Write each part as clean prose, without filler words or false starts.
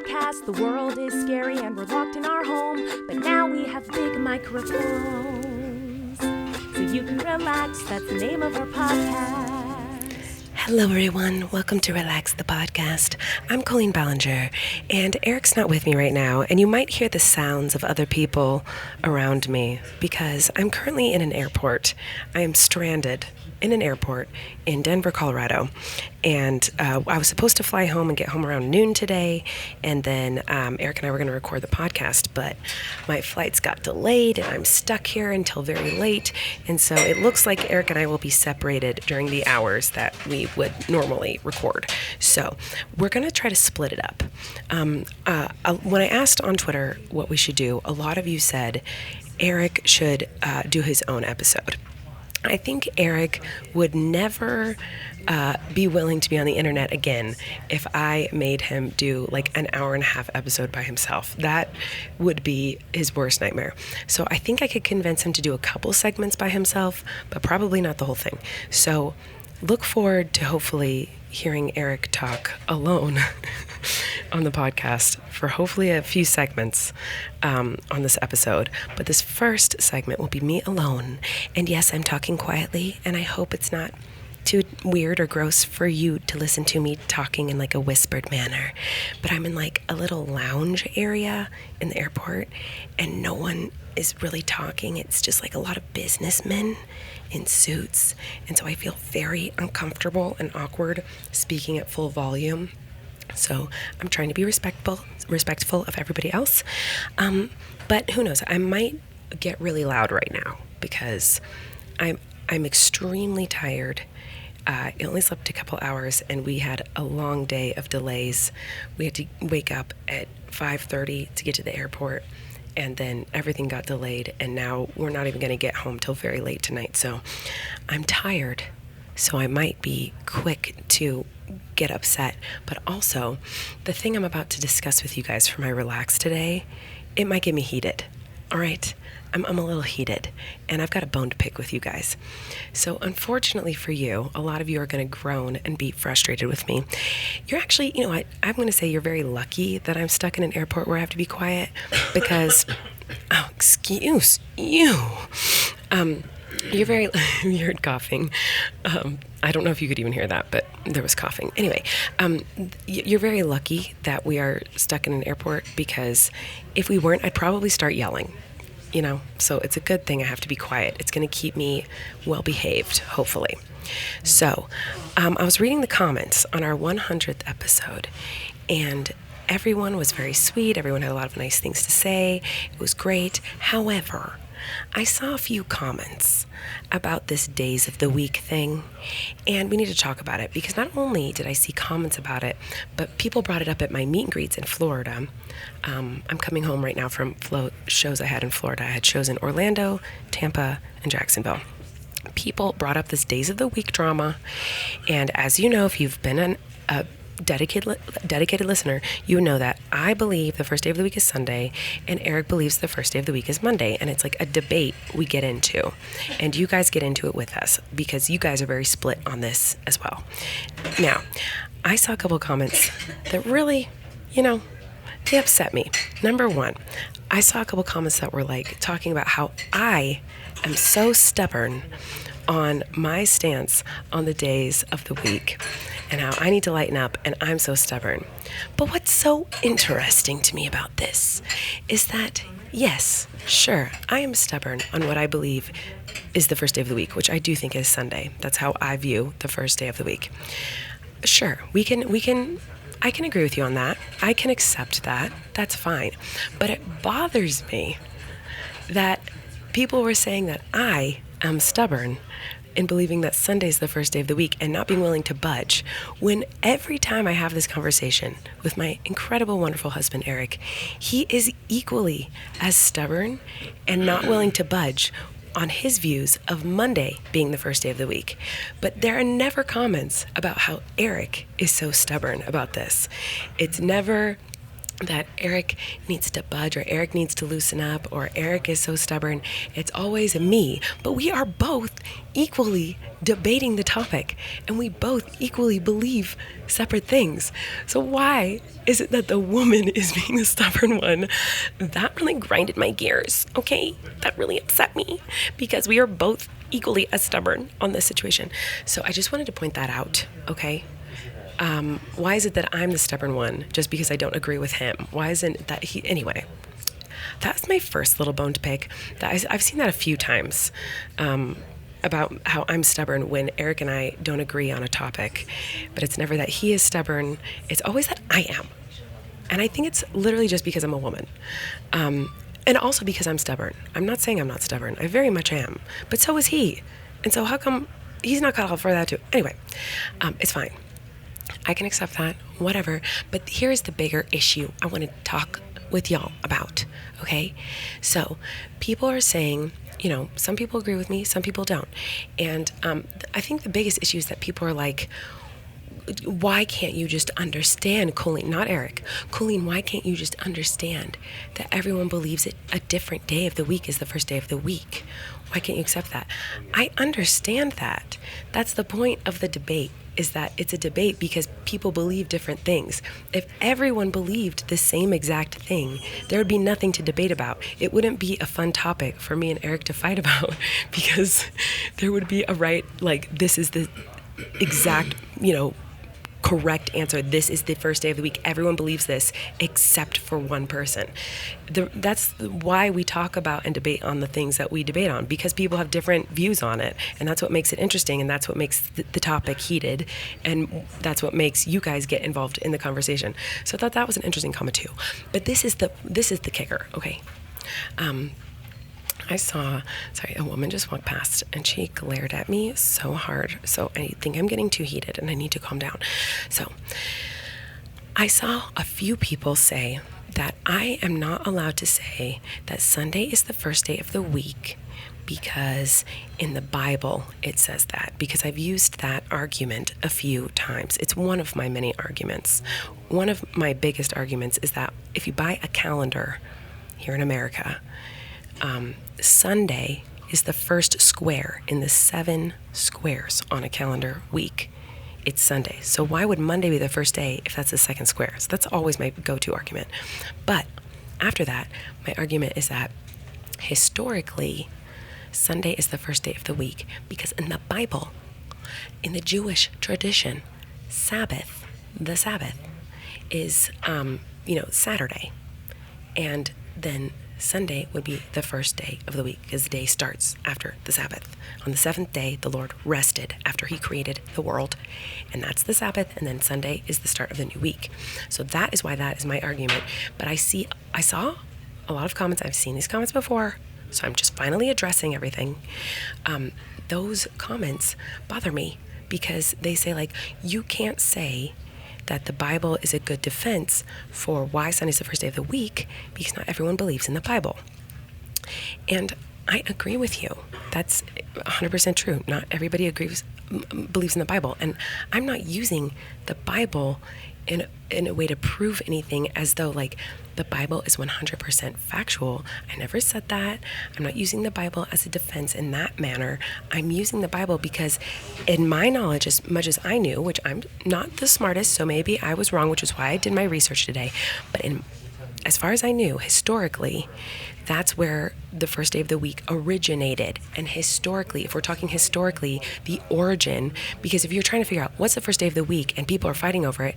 podcast. The world is scary and we're locked in our home, but now we have big microphones, so you can relax. That's the name of our podcast. Hello, everyone. Welcome to Relax the Podcast. I'm Colleen Ballinger, and Erik's not with me right now, and you might hear the sounds of other people around me because I'm currently in an airport. I am stranded in an airport in Denver, Colorado, and I was supposed to fly home and get home around noon today, and then Erik and I were going to record the podcast, but my flights got delayed, and I'm stuck here until very late, and so it looks like Erik and I will be separated during the hours that we would normally record. So we're going to try to split it up. When I asked on Twitter what we should do, a lot of you said Erik should do his own episode. I think Erik would never be willing to be on the internet again if I made him do like an hour and a half episode by himself. That would be his worst nightmare. So I think I could convince him to do a couple segments by himself, but probably not the whole thing. So look forward to hopefully hearing Erik talk alone on the podcast for hopefully a few segments on this episode. But this first segment will be me alone. And yes, I'm talking quietly, and I hope it's not too weird or gross for you to listen to me talking in like a whispered manner. But I'm in like a little lounge area in the airport, and no one is really talking. It's just like a lot of businessmen in suits, and so I feel very uncomfortable and awkward speaking at full volume. So I'm trying to be respectful of everybody else. But who knows? I might get really loud right now because I'm extremely tired. I only slept a couple hours, and we had a long day of delays. We had to wake up at 5:30 to get to the airport, and then everything got delayed, and now we're not even going to get home till very late tonight. So I'm tired, so I might be quick to get upset. But also, the thing I'm about to discuss with you guys for my relax today, it might get me heated. All right? I'm a little heated, and I've got a bone to pick with you guys. So unfortunately for you, a lot of you are going to groan and be frustrated with me. You're actually, you know what, I'm going to say you're very lucky that I'm stuck in an airport where I have to be quiet because, oh, excuse you. You're very, you heard coughing. I don't know if you could even hear that, but there was coughing. Anyway, you're very lucky that we are stuck in an airport, because if we weren't, I'd probably start yelling. You know, so it's a good thing I have to be quiet. It's going to keep me well behaved, hopefully. So I was reading the comments on our 100th episode, and everyone was very sweet. Everyone had a lot of nice things to say. It was great. However, I saw a few comments about this days of the week thing, and we need to talk about it, because not only did I see comments about it, but people brought it up at my meet and greets in Florida. I'm coming home right now from shows I had in Florida. I had shows in Orlando, Tampa, and Jacksonville. People brought up this days of the week drama, and as you know, if you've been a dedicated listener, you know that I believe the first day of the week is Sunday, and Erik believes the first day of the week is Monday, and it's like a debate we get into, and you guys get into it with us because you guys are very split on this as well. Now, I saw a couple of comments that really, they upset me. Number one, I saw a couple of comments that were like talking about how I am so stubborn on my stance on the days of the week, and how I need to lighten up, and I'm so stubborn. But what's so interesting to me about this is that, yes, sure, I am stubborn on what I believe is the first day of the week, which I do think is Sunday. That's how I view the first day of the week. Sure, I can agree with you on that. I can accept that. That's fine. But it bothers me that people were saying that I am stubborn in believing that Sunday's the first day of the week and not being willing to budge, when every time I have this conversation with my incredible, wonderful husband, Erik, he is equally as stubborn and not willing to budge on his views of Monday being the first day of the week. But there are never comments about how Erik is so stubborn about this. It's never that Erik needs to budge, or Erik needs to loosen up, or Erik is so stubborn. It's always me. But we are both equally debating the topic, and we both equally believe separate things. So why is it that the woman is being the stubborn one? That really grinded my gears, okay? That really upset me, because we are both equally as stubborn on this situation. So I just wanted to point that out, okay? Why is it that I'm the stubborn one just because I don't agree with him? Why isn't that he? Anyway, that's my first little bone to pick. I've seen that a few times about how I'm stubborn when Erik and I don't agree on a topic. But it's never that he is stubborn. It's always that I am. And I think it's literally just because I'm a woman. And also because I'm stubborn. I'm not saying I'm not stubborn. I very much am. But so is he. And so how come he's not cut off for that too? Anyway, it's fine. I can accept that, whatever. But here's the bigger issue I want to talk with y'all about, okay? So people are saying, some people agree with me, some people don't. And I think the biggest issue is that people are like, why can't you just understand, Colleen, not Erik, Colleen, why can't you just understand that everyone believes it a different day of the week is the first day of the week? Why can't you accept that? I understand that. That's the point of the debate, is that it's a debate because people believe different things. If everyone believed the same exact thing, there would be nothing to debate about. It wouldn't be a fun topic for me and Erik to fight about, because there would be a right, like, this is the exact, correct answer. This is the first day of the week. Everyone believes this except for one person. That's why we talk about and debate on the things that we debate on, because people have different views on it, and that's what makes it interesting, and that's what makes the topic heated, and that's what makes you guys get involved in the conversation. So I thought that was an interesting comment too. But this is the kicker, okay? I saw, a woman just walked past and she glared at me so hard. So I think I'm getting too heated and I need to calm down. So I saw a few people say that I am not allowed to say that Sunday is the first day of the week because in the Bible it says that, because I've used that argument a few times. It's one of my many arguments. One of my biggest arguments is that if you buy a calendar here in America, Sunday is the first square in the 7 squares on a calendar week. It's Sunday. So why would Monday be the first day if that's the second square? So that's always my go-to argument. But after that, my argument is that historically, Sunday is the first day of the week because in the Bible, in the Jewish tradition, the Sabbath is, Saturday. And then Sunday would be the first day of the week because the day starts after the Sabbath. On the 7th day, the Lord rested after he created the world, and that's the Sabbath, and then Sunday is the start of the new week. So that is why that is my argument. But I saw a lot of comments. I've seen these comments before, so I'm just finally addressing everything. Those comments bother me because they say, like, you can't say that the Bible is a good defense for why Sunday's the first day of the week because not everyone believes in the Bible. And I agree with you. That's 100% true. Not everybody believes in the Bible. And I'm not using the Bible in a way to prove anything as though, like, the Bible is 100% factual. I never said that. I'm not using the Bible as a defense in that manner. I'm using the Bible because in my knowledge, as much as I knew, which I'm not the smartest, so maybe I was wrong, which is why I did my research today. But as far as I knew, historically, that's where the first day of the week originated. And historically, if we're talking historically, the origin, because if you're trying to figure out what's the first day of the week and people are fighting over it,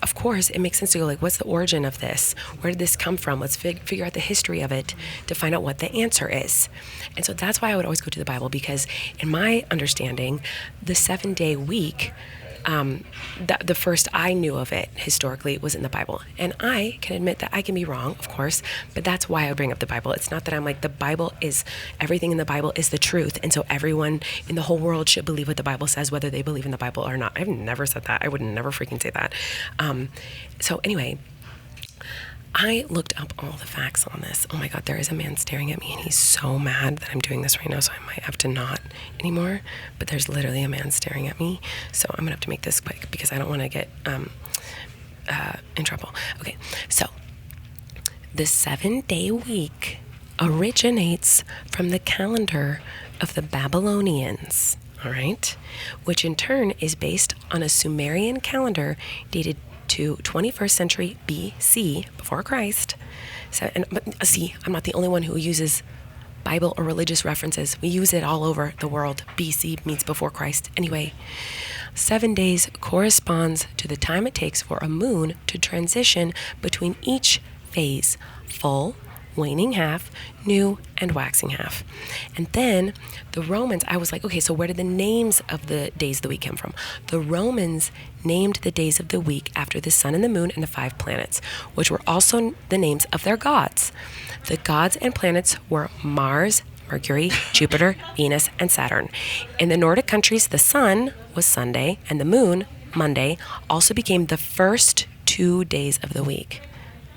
of course, it makes sense to go, like, what's the origin of this? Where did this come from? Let's figure out the history of it to find out what the answer is. And so that's why I would always go to the Bible, because in my understanding, the 7-day week, the first I knew of it historically was in the Bible. And I can admit that I can be wrong, of course, but that's why I bring up the Bible. It's not that I'm like, everything in the Bible is the truth, and so everyone in the whole world should believe what the Bible says, whether they believe in the Bible or not. I've never said that. I would never freaking say that. So anyway, I looked up all the facts on this. Oh my God, there is a man staring at me and he's so mad that I'm doing this right now, so I might have to not anymore. But there's literally a man staring at me. So I'm gonna have to make this quick because I don't wanna get in trouble. Okay, so the 7-day week originates from the calendar of the Babylonians, all right, which in turn is based on a Sumerian calendar dated to 21st century BC, before Christ. So, see, I'm not the only one who uses Bible or religious references. We use it all over the world. BC means before Christ. Anyway, 7 days corresponds to the time it takes for a moon to transition between each phase: full, waning half, new, and waxing half. And then the Romans, I was like, okay, so where did the names of the days of the week come from? The Romans named the days of the week after the sun and the moon and the 5 planets, which were also the names of their gods. The gods and planets were Mars, Mercury, Jupiter, Venus, and Saturn. In the Nordic countries, the sun was Sunday and the moon, Monday, also became the first 2 days of the week.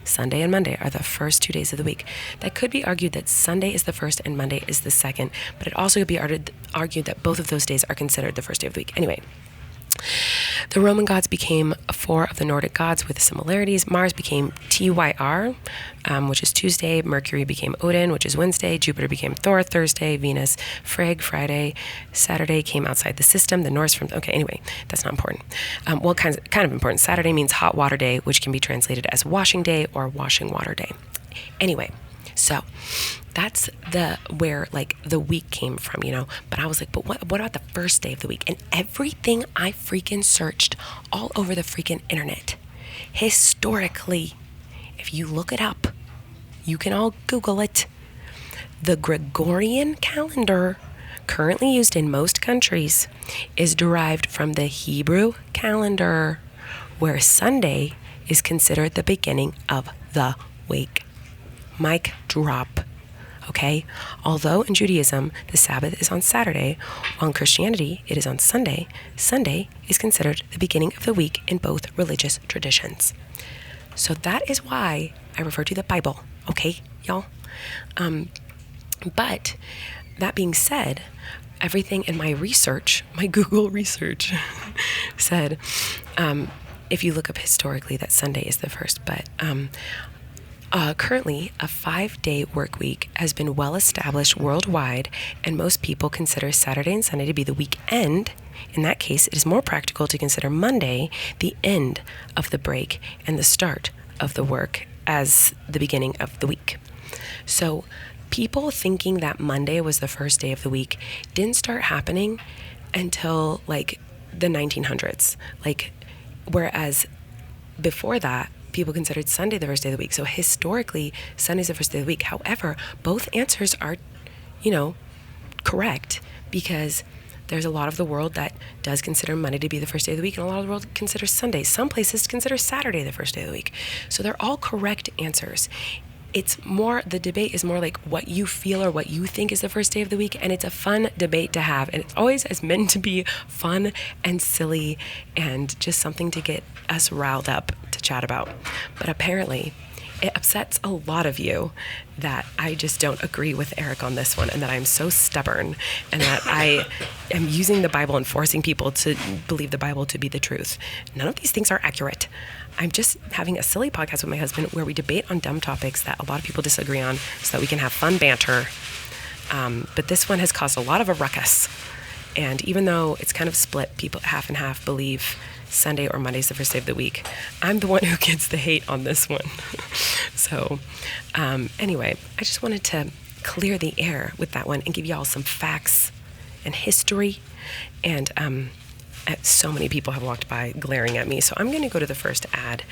Sunday and Monday are the first 2 days of the week. That could be argued that Sunday is the first and Monday is the second, but it also could be argued that both of those days are considered the first day of the week. Anyway, the Roman gods became 4 of the Nordic gods with similarities. Mars became Tyr, which is Tuesday. Mercury became Odin, which is Wednesday. Jupiter became Thor, Thursday. Venus, Frigg, Friday. Saturday came outside the system. The Norse okay, anyway, that's not important. Well, kind of important. Saturday means hot water day, which can be translated as washing day or washing water day. Anyway, so that's where like the week came from, but I was like, but what about the first day of the week? And everything I freaking searched all over the freaking internet, historically, if you look it up, you can all Google it. The Gregorian calendar, currently used in most countries, is derived from the Hebrew calendar, where Sunday is considered the beginning of the week. Mic drop. Okay? Although in Judaism, the Sabbath is on Saturday, while in Christianity, it is on Sunday, Sunday is considered the beginning of the week in both religious traditions. So that is why I refer to the Bible. Okay, y'all? But that being said, everything in my research, my Google research, said, if you look up historically, that Sunday is the first, but currently, a 5-day work week has been well established worldwide, and most people consider Saturday and Sunday to be the weekend. In that case, it is more practical to consider Monday the end of the break and the start of the work as the beginning of the week. So people thinking that Monday was the first day of the week didn't start happening until like the 1900s. Whereas before that, people considered Sunday the first day of the week. So historically, Sunday's the first day of the week. However, both answers are, correct, because there's a lot of the world that does consider Monday to be the first day of the week, and a lot of the world considers Sunday. Some places consider Saturday the first day of the week. So they're all correct answers. The debate is more like what you feel or what you think is the first day of the week, and it's a fun debate to have, and it's always is meant to be fun and silly and just something to get us riled up to chat about. But apparently it upsets a lot of you that I just don't agree with Erik on this one, and that I'm so stubborn, and that I am using the Bible and forcing people to believe the Bible to be the truth. None of these things are accurate. I'm just having a silly podcast with my husband where we debate on dumb topics that a lot of people disagree on so that we can have fun banter. But this one has caused a lot of a ruckus. And even though it's kind of split, people half and half believe Sunday or Monday is the first day of the week, I'm the one who gets the hate on this one. So anyway, I just wanted to clear the air with that one and give y'all some facts and history. And so many people have walked by glaring at me, so I'm going to go to the first ad.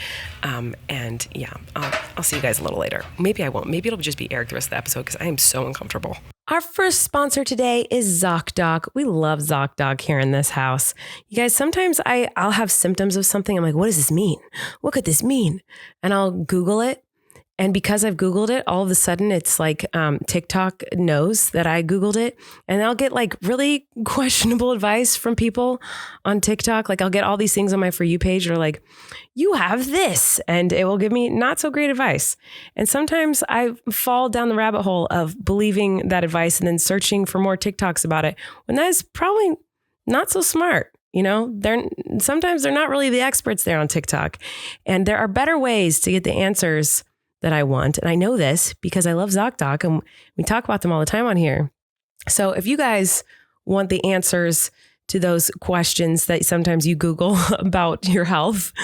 And yeah, I'll see you guys a little later. Maybe I won't. Maybe it'll just be Erik the rest of the episode because I am so uncomfortable. Our first sponsor today is Zocdoc. We love Zocdoc here in this house. You guys, sometimes I'll have symptoms of something. I'm like, what does this mean? What could this mean? And I'll Google it. And because I've Googled it, all of a sudden it's like TikTok knows that I Googled it. And I'll get like really questionable advice from people on TikTok. Like I'll get all these things on my For You page that are like, you have this. And it will give me not so great advice. And sometimes I fall down the rabbit hole of believing that advice and then searching for more TikToks about it, when that is probably not so smart. You know, sometimes they're not really the experts there on TikTok. And there are better ways to get the answers that I want. And I know this because I love Zocdoc and we talk about them all the time on here. So if you guys want the answers to those questions that sometimes you Google about your health,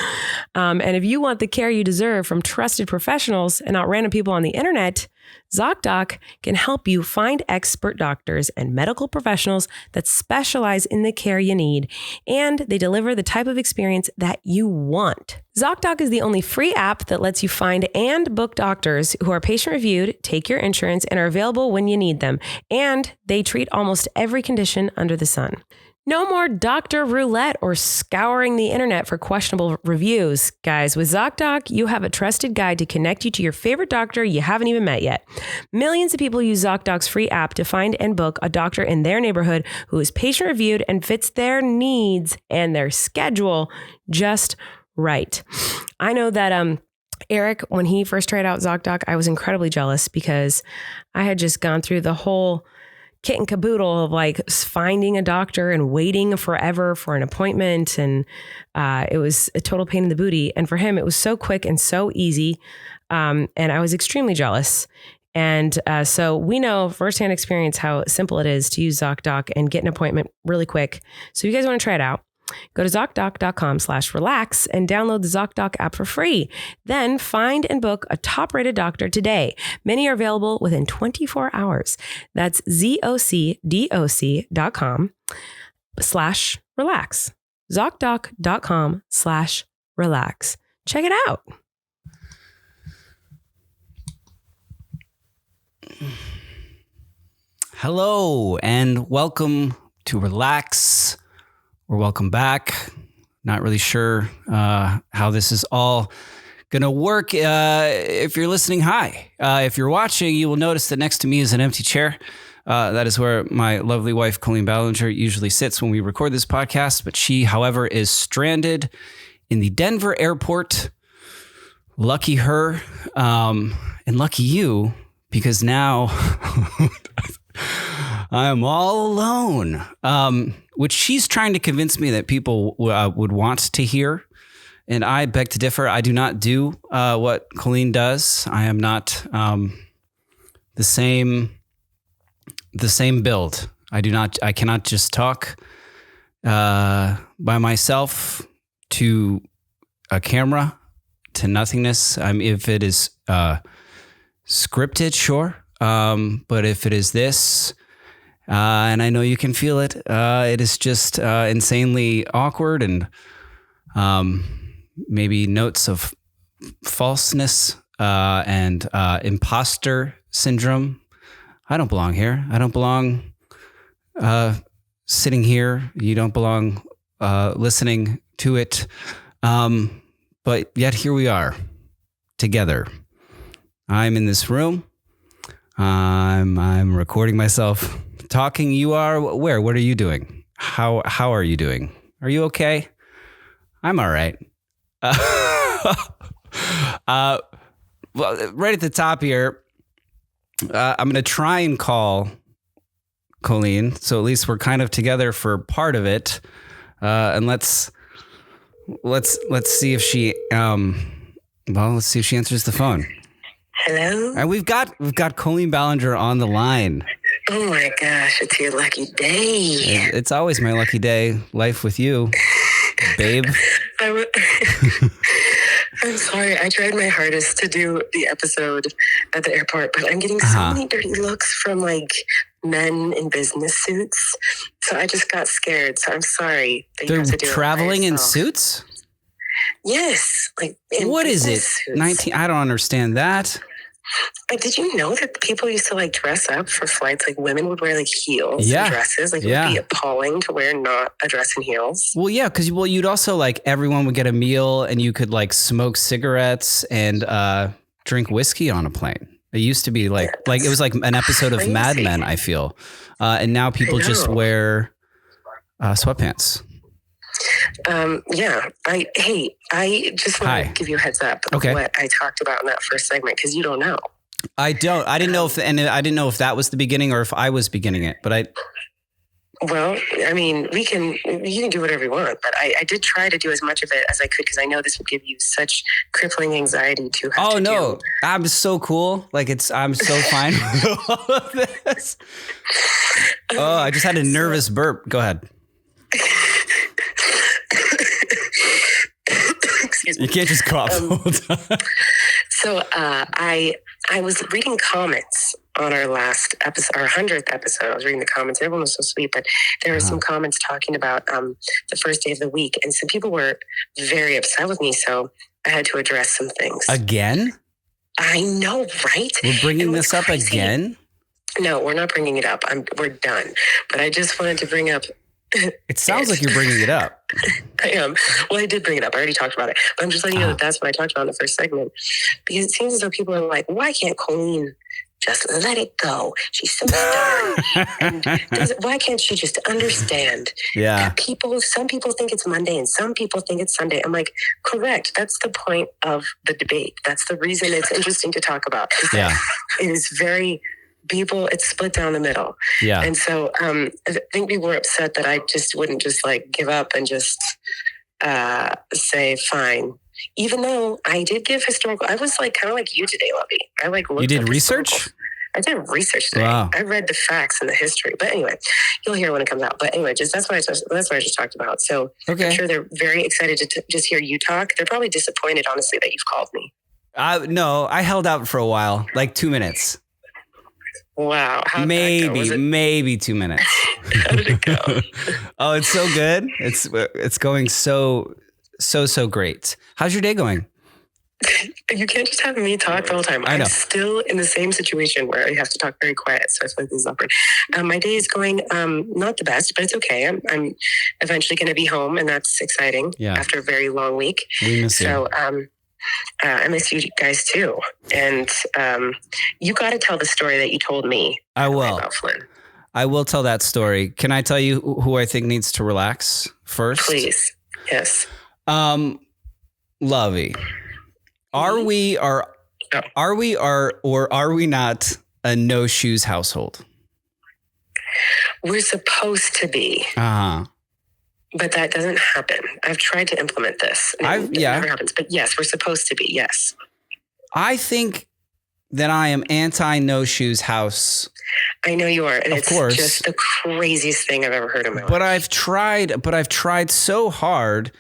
and if you want the care you deserve from trusted professionals and not random people on the internet, Zocdoc can help you find expert doctors and medical professionals that specialize in the care you need, and they deliver the type of experience that you want. Zocdoc is the only free app that lets you find and book doctors who are patient-reviewed, take your insurance, and are available when you need them, and they treat almost every condition under the sun. No more doctor roulette or scouring the internet for questionable reviews. Guys, with Zocdoc, you have a trusted guide to connect you to your favorite doctor you haven't even met yet. Millions of people use Zocdoc's free app to find and book a doctor in their neighborhood who is patient-reviewed and fits their needs and their schedule just right. I know that Erik, when he first tried out Zocdoc, I was incredibly jealous because I had just gone through the whole kit and caboodle of like finding a doctor and waiting forever for an appointment. And it was a total pain in the booty. And for him, it was so quick and so easy. And I was extremely jealous. And so we know firsthand experience how simple it is to use Zocdoc and get an appointment really quick. So if you guys want to try it out, go to Zocdoc.com/relax and download the Zocdoc app for free. Then find and book a top-rated doctor today. Many are available within 24 hours. That's Zocdoc.com/relax. Zocdoc.com/relax. Check it out. Hello and welcome to Relax. Or welcome back. Not really sure how this is all going to work. If you're listening, hi. If you're watching, you will notice that next to me is an empty chair. That is where my lovely wife, Colleen Ballinger, usually sits when we record this podcast. But she, however, is stranded in the Denver Airport. Lucky her, and lucky you, because now I am all alone. Which she's trying to convince me that people would want to hear. And I beg to differ. I do not do what Colleen does. I am not the same build. I cannot just talk by myself to a camera, to nothingness. If it is scripted, sure. But if it is this, and I know you can feel it. It is just insanely awkward and maybe notes of falseness and imposter syndrome. I don't belong here. I don't belong sitting here. You don't belong listening to it. But yet here we are together. I'm in this room. I'm recording myself talking. You are where? What are you doing? How are you doing? Are you okay? I'm all right. Well, right at the top here, I'm going to try and call Colleen. So at least we're kind of together for part of it. And let's see if she let's see if she answers the phone. Hello? And we've got Colleen Ballinger on the line. Oh my gosh, it's your lucky day. It's always my lucky day. Life with you, babe. I'm sorry. I tried my hardest to do the episode at the airport, but I'm getting so many dirty looks from like men in business suits. So I just got scared. So I'm sorry. They're traveling in suits? Yes. Like what is it? Suits. 19? I don't understand that. Did you know that people used to like dress up for flights? Like women would wear like heels and dresses. Like it would be appalling to wear not a dress and heels. Well, yeah, because you'd also like everyone would get a meal and you could like smoke cigarettes and drink whiskey on a plane. It used to be like it was like an episode of Mad Men, I feel. And now people just wear sweatpants. Yeah. I just want to give you a heads up of what I talked about in that first segment because you don't know. I didn't know if that was the beginning or if I was beginning it, but Well, I mean, you can do whatever you want, but I did try to do as much of it as I could because I know this would give you such crippling anxiety to have to do. I'm so cool. Like I'm so fine with all of this. Oh, I just had a nervous burp. Go ahead. Excuse me. You can't just cough. So I was reading comments on our last episode, our 100th episode. I was reading the comments. Everyone was so sweet, but there were some comments talking about the first day of the week. And some people were very upset with me. So I had to address some things. Again? I know, right? We're bringing this up again? No, we're not bringing it up. We're done. But I just wanted to bring up. It sounds like you're bringing it up. I am. Well, I did bring it up. I already talked about it. But I'm just letting you know that that's what I talked about in the first segment. Because it seems as though people are like, why can't Colleen just let it go? She's so stubborn. And why can't she just understand? Yeah. Some people think it's Monday and some people think it's Sunday. I'm like, correct. That's the point of the debate. That's the reason it's interesting to talk about. Yeah. It is very... it's split down the middle. Yeah. And so I think people were upset that I just wouldn't just like give up and just say fine. Even though I did give historical, I was like kind of like you today, Lovey. I like looked. You did up research? I did research today. Wow. I read the facts and the history. But anyway, you'll hear when it comes out. But anyway, that's what I just talked about. So okay. I'm sure they're very excited to just hear you talk. They're probably disappointed, honestly, that you've called me. No, I held out for a while, like 2 minutes. Wow. Maybe 2 minutes. How did it go? Oh, it's so good. It's going so great. How's your day going? You can't just have me talk the whole time. I know. I'm still in the same situation where I have to talk very quiet. So I feel like this is awkward. My day is going not the best, but it's okay. I'm eventually going to be home, and that's exciting. Yeah. After a very long week. We miss you. So I miss you guys too. And you got to tell the story that you told me. I will. About Flynn. I will tell that story. Can I tell you who I think needs to relax first? Please. Yes. Lovey, are we not a no shoes household? We're supposed to be. Uh-huh. But that doesn't happen. I've tried to implement this. It never happens. But yes, we're supposed to be. Yes. I think that I am anti no shoes house. I know you are, and of course, just the craziest thing I've ever heard in my life. But I've tried so hard.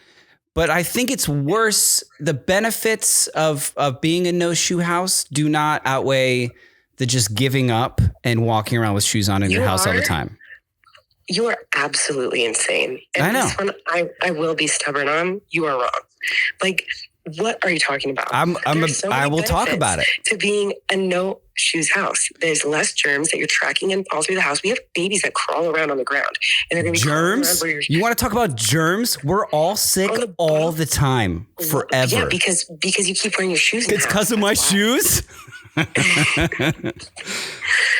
But I think it's worse. The benefits of being a no shoe house do not outweigh the just giving up and walking around with shoes on in your house all the time. You are absolutely insane. And I know. This one I will be stubborn on. You are wrong. Like, what are you talking about? I will talk about it. To being a no shoes house. There's less germs that you're tracking in all through the house. We have babies that crawl around on the ground. And they're going to be germs? You want to talk about germs? We're all sick all the time, forever. Yeah, because you keep wearing your shoes in the house. It's because of my shoes?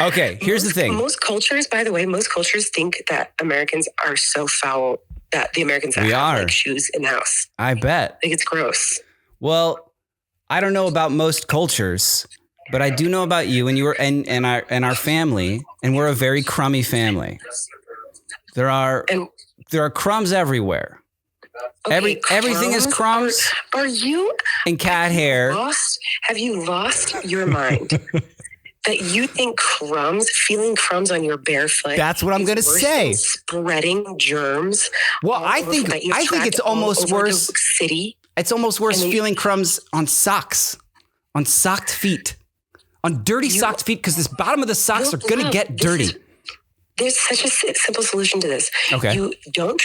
Okay, here's the thing. Most cultures, by the way, think that Americans are so foul that the Americans have like shoes in the house. I bet. I think it's gross. Well, I don't know about most cultures, but I do know about you and and our family, and we're a very crummy family. There are crumbs everywhere. Okay, everything is crumbs. Are you and cat hair? Have you lost your mind? That you think feeling crumbs on your bare foot. That's what I'm going to say. Spreading germs. Well, I think it's almost worse. City. It's almost worse feeling crumbs on socks, on socked feet, on dirty socked feet, because this bottom of the socks are going to get dirty. There's such a simple solution to this. Okay. You don't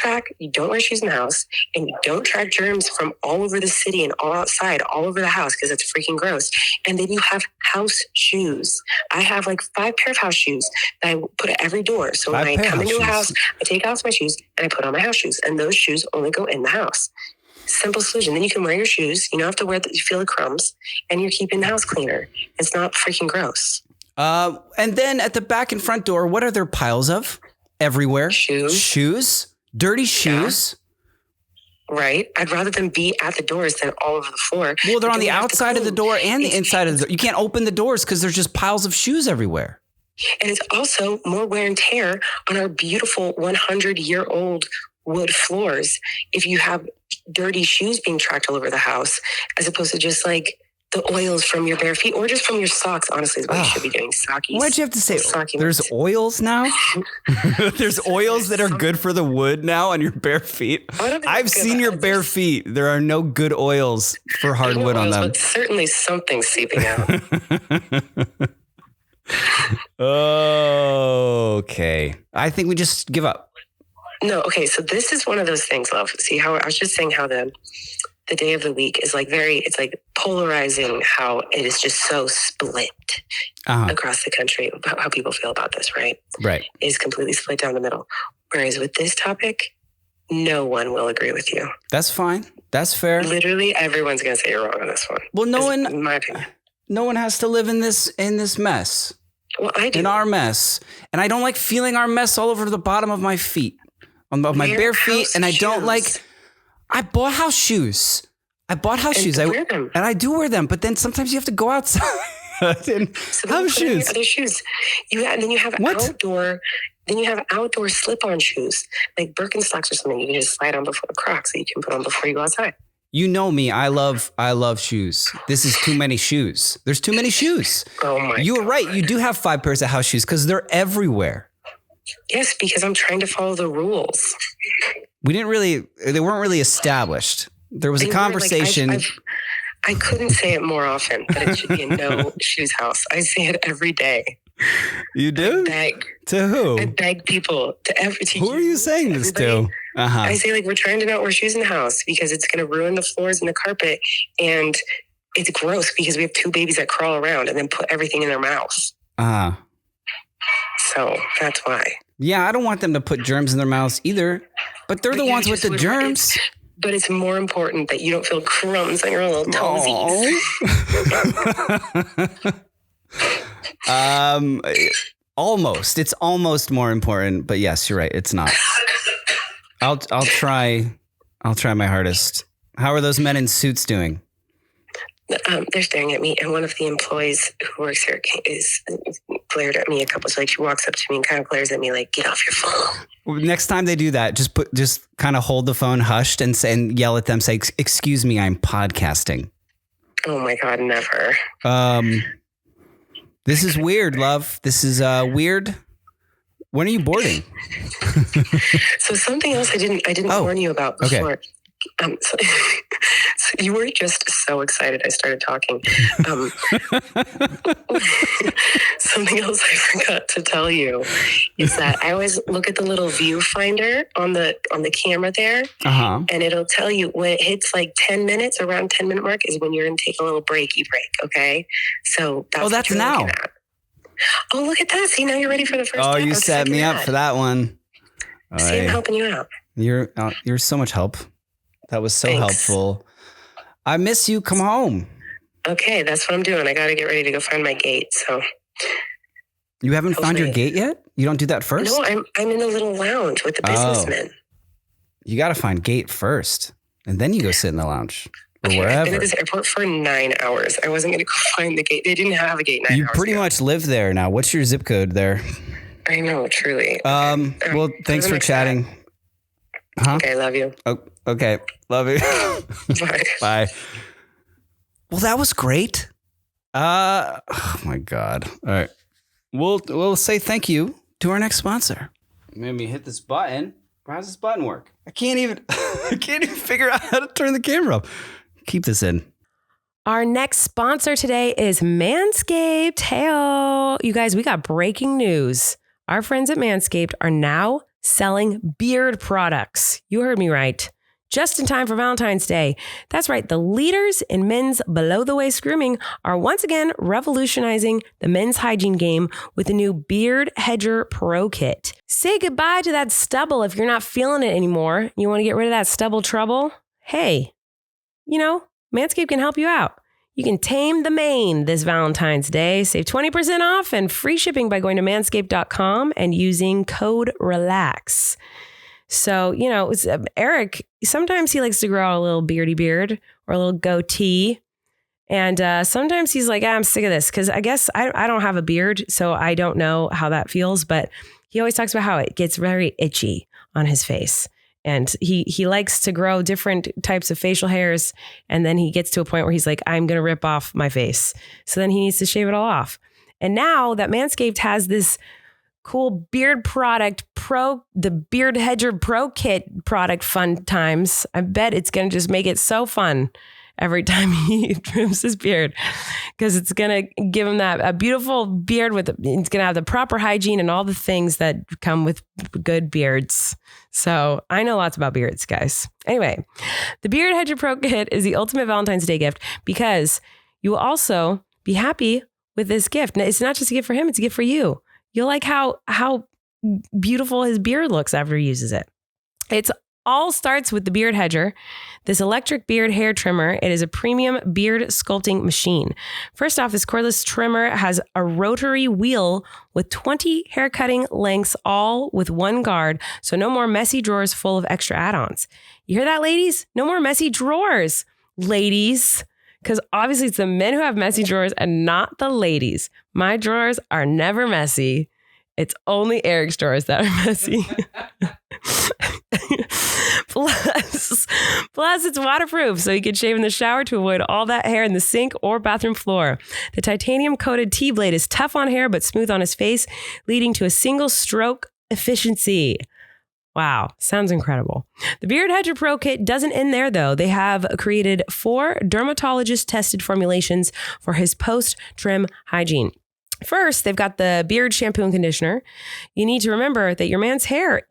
wear shoes in the house, and you don't track germs from all over the city and all outside, all over the house, because it's freaking gross. And then you have house shoes. I have like 5 pair of house shoes that I put at every door. So when I come into a house, I take off my shoes and I put on my house shoes, and those shoes only go in the house. Simple solution. Then you can wear your shoes. You don't have to wear that you feel the crumbs, and you're keeping the house cleaner. It's not freaking gross. And then at the back and front door, what are there piles of? Everywhere. Shoes. Dirty shoes. Yeah. Right. I'd rather them be at the doors than all over the floor. Well, they're on the outside of the door and the inside of the door. You can't open the doors because there's just piles of shoes everywhere. And it's also more wear and tear on our beautiful 100-year-old wood floors if you have dirty shoes being tracked all over the house, as opposed to just like the oils from your bare feet or just from your socks, honestly, is what you should be doing. Sockies. Why'd you have to say there's ones. oils now? There's oils that are good for the wood now on your bare feet. I've seen your bare feet. There are no good oils for hardwood on them. But certainly something seeping out. Okay. I think we just give up. No, okay. So this is one of those things, love. See how I was just saying how the day of the week is like it's like polarizing, how it is just so split across the country about how people feel about this, right? Right. It is completely split down the middle. Whereas with this topic, no one will agree with you. That's fine. That's fair. Literally everyone's going to say you're wrong on this one. Well, in my opinion. No one has to live in this mess. Well, I do. In our mess. And I don't like feeling our mess all over the bottom of my feet, on my bare feet. And I don't like... I bought house shoes. And I do wear them, but then sometimes you have to go outside and have shoes. Other shoes. And then you have outdoor slip-on shoes, like Birkenstocks or something. You can just slide on before Crocs that you can put on before you go outside. You know me. I love shoes. This is too many shoes. There's too many shoes. Oh my! You were right. You do have 5 pairs of house shoes because they're everywhere. Yes, because I'm trying to follow the rules. They weren't really established. There was a conversation. I couldn't say it more often, but it should be a no shoes house. I say it every day. You do? I beg. To who? I beg people to who are you saying this to? I say, like, we're trying to not wear shoes in the house because it's going to ruin the floors and the carpet. And it's gross because we have 2 babies that crawl around and then put everything in their mouths. So that's why. Yeah, I don't want them to put germs in their mouths either. But they're the ones with the germs. But it's more important that you don't feel crumbs on your little toesies. Almost. It's almost more important. But yes, you're right. It's not. I'll try my hardest. How are those men in suits doing? They're staring at me, and one of the employees who works here is glared at me a couple. So like she walks up to me and kind of glares at me like, "Get off your phone." Well, next time they do that, just kind of hold the phone hushed and yell at them. Say, "Excuse me, I'm podcasting." Oh my God, never. This is weird, love. This is weird. When are you boarding? So something else I didn't warn you about before. Okay. So you were just so excited I started talking. Something else I forgot to tell you is that I always look at the little viewfinder on the camera there, and it'll tell you when it hits like 10 minutes, around 10-minute mark is when you're going to take a little breaky break, okay? So that's now. Oh, look at that. See, now you're ready for the first time. Oh, you set me up for that one. See, I'm helping you out. You're so much help. That was so helpful. I miss you. Come home. Okay, that's what I'm doing. I got to get ready to go find my gate. So you haven't found your gate yet? You don't do that first? No, I'm in the little lounge with the businessmen. You got to find gate first, and then you go sit in the lounge or wherever. I've been at this airport for 9 hours. I wasn't going to go find the gate. They didn't have a gate 9 hours. You pretty much live there now. What's your zip code there? I know, truly. Well, thanks for chatting. Okay, love you. Oh, okay, love you. Bye. Bye. Well, that was great. Oh my God. All right. We'll say thank you to our next sponsor. Maybe hit this button. How does this button work? I can't even figure out how to turn the camera up. Keep this in. Our next sponsor today is Manscaped. Hey, you guys, we got breaking news. Our friends at Manscaped are now selling beard products. You heard me right. Just in time for Valentine's Day. That's right. The leaders in men's below-the-waist grooming are once again revolutionizing the men's hygiene game with the new Beard Hedger Pro Kit. Say goodbye to that stubble if you're not feeling it anymore. You want to get rid of that stubble trouble? Hey, Manscaped can help you out. You can tame the mane this Valentine's Day. Save 20% off and free shipping by going to manscaped.com and using code RELAX. So, Erik, sometimes he likes to grow out a little beardy beard or a little goatee. And sometimes he's like, I'm sick of this, because I guess I don't have a beard, so I don't know how that feels. But he always talks about how it gets very itchy on his face. And he likes to grow different types of facial hairs. And then he gets to a point where he's like, I'm going to rip off my face. So then he needs to shave it all off. And now that Manscaped has this cool beard product, the Beard Hedger Pro Kit product fun times, I bet it's going to just make it so fun every time he trims his beard, because it's going to give him a beautiful beard it's going to have the proper hygiene and all the things that come with good beards. So I know lots about beards, guys. Anyway, the Beard Hedger Pro Kit is the ultimate Valentine's Day gift, because you will also be happy with this gift. Now, it's not just a gift for him, it's a gift for you. You'll like how beautiful his beard looks after he uses it. It's all starts with the Beard Hedger, this electric beard hair trimmer. It is a premium beard sculpting machine. First off, this cordless trimmer has a rotary wheel with 20 hair cutting lengths, all with one guard. So no more messy drawers full of extra add-ons. You hear that, ladies? No more messy drawers, ladies. Because obviously it's the men who have messy drawers and not the ladies. My drawers are never messy. It's only Erik's drawers that are messy. Plus, it's waterproof, so you can shave in the shower to avoid all that hair in the sink or bathroom floor. The titanium-coated T-blade is tough on hair but smooth on his face, leading to a single stroke efficiency. Wow, sounds incredible. The Beard Hedger Pro Kit doesn't end there, though. They have created 4 dermatologist-tested formulations for his post-trim hygiene. First, they've got the beard shampoo and conditioner. You need to remember that your man's hair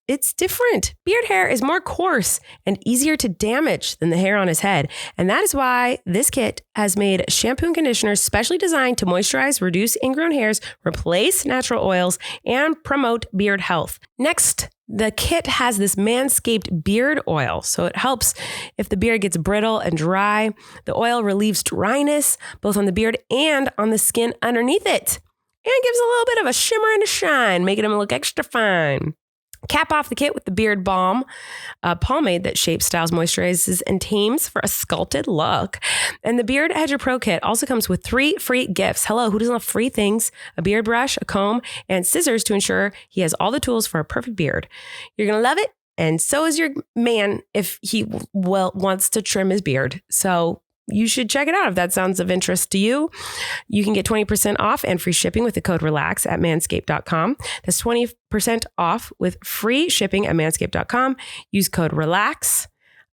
it's different. Beard hair is more coarse and easier to damage than the hair on his head. And that is why this kit has made shampoo and conditioner specially designed to moisturize, reduce ingrown hairs, replace natural oils, and promote beard health. Next, the kit has this Manscaped beard oil. So it helps if the beard gets brittle and dry. The oil relieves dryness both on the beard and on the skin underneath it, and gives a little bit of a shimmer and a shine, making him look extra fine. Cap off the kit with the Beard Balm, a pomade that shapes, styles, moisturizes, and tames for a sculpted look. And the Beard Hedger Pro Kit also comes with 3 free gifts. Hello, who doesn't love free things? A beard brush, a comb, and scissors to ensure he has all the tools for a perfect beard. You're going to love it, and so is your man if he wants to trim his beard. So you should check it out if that sounds of interest to you. You can get 20% off and free shipping with the code RELAX at manscaped.com. That's 20% off with free shipping at manscaped.com. Use code RELAX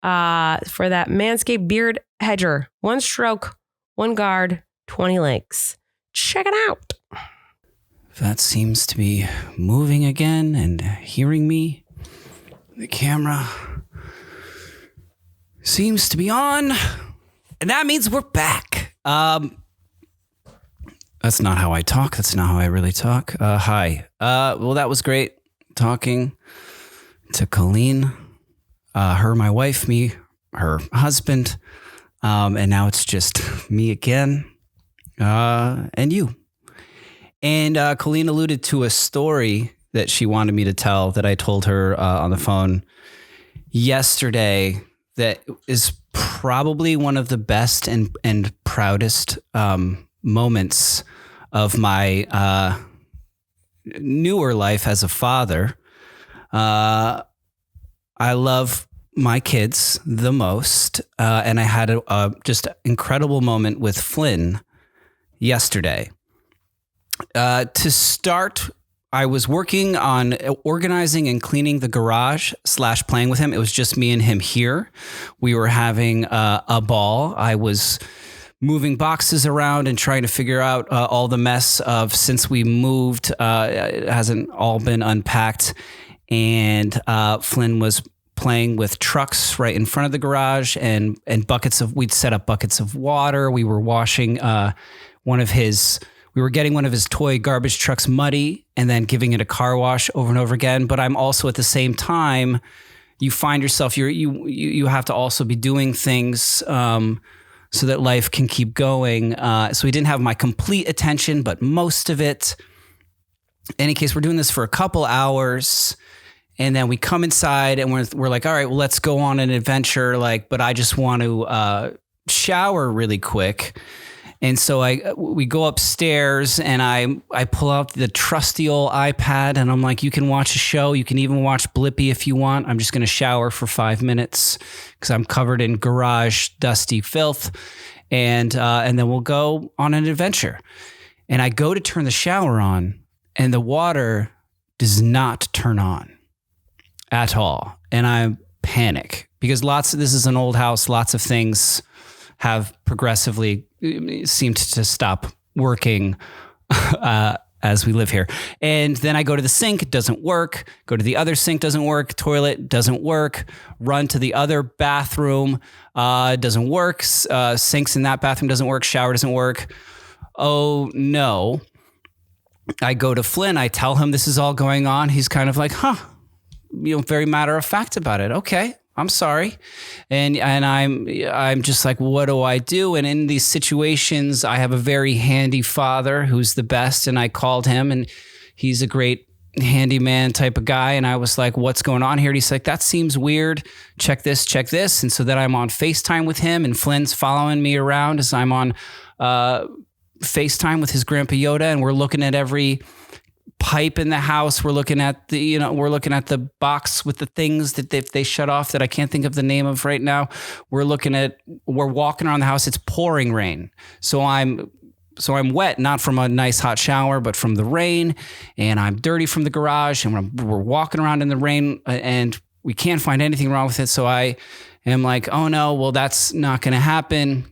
for that Manscaped Beard Hedger. 1 stroke, 1 guard, 20 lengths. Check it out. That seems to be moving again and hearing me. The camera seems to be on. And that means we're back. That's not how I talk. That's not how I really talk. Hi. Well, that was great talking to Colleen, her, my wife, me, her husband. And now it's just me again, and you. And Colleen alluded to a story that she wanted me to tell that I told her on the phone yesterday that is probably one of the best and proudest moments of my newer life as a father. I love my kids the most, and I had a just incredible moment with Flynn yesterday. To start, I was working on organizing and cleaning the garage / playing with him. It was just me and him here. We were having a ball. I was moving boxes around and trying to figure out all the mess of since we moved. It hasn't all been unpacked. And Flynn was playing with trucks right in front of the garage and we'd set up buckets of water. We were washing we were getting one of his toy garbage trucks muddy and then giving it a car wash over and over again. But I'm also at the same time, you find yourself, you have to also be doing things so that life can keep going. So he didn't have my complete attention, but most of it. In any case, we're doing this for a couple hours. And then we come inside and we're like, all right, well, let's go on an adventure. But I just want to shower really quick. And so we go upstairs and I pull out the trusty old iPad and I'm like, you can watch a show. You can even watch Blippi if you want. I'm just going to shower for 5 minutes because I'm covered in garage dusty filth. And then we'll go on an adventure. And I go to turn the shower on and the water does not turn on at all. And I panic because this is an old house. Lots of things have progressively seemed to stop working as we live here. And then I go to the sink, it doesn't work. Go to the other sink, doesn't work. Toilet doesn't work. Run to the other bathroom, doesn't work. Sinks in that bathroom doesn't work. Shower doesn't work. Oh no. I go to Flynn, I tell him this is all going on. He's kind of like, very matter of fact about it. Okay. I'm sorry. And I'm just like, what do I do? And in these situations, I have a very handy father who's the best. And I called him and he's a great handyman type of guy. And I was like, what's going on here? And he's like, that seems weird. Check this, check this. And so then I'm on FaceTime with him and Flynn's following me around as I'm on FaceTime with his Grandpa Yoda. And we're looking at every pipe in the house. We're looking at the box with the things that they shut off that I can't think of the name of right now. We're walking around the house. It's pouring rain. So I'm wet, not from a nice hot shower, but from the rain, and I'm dirty from the garage, and we're walking around in the rain and we can't find anything wrong with it. So I am like, oh no, well, that's not going to happen.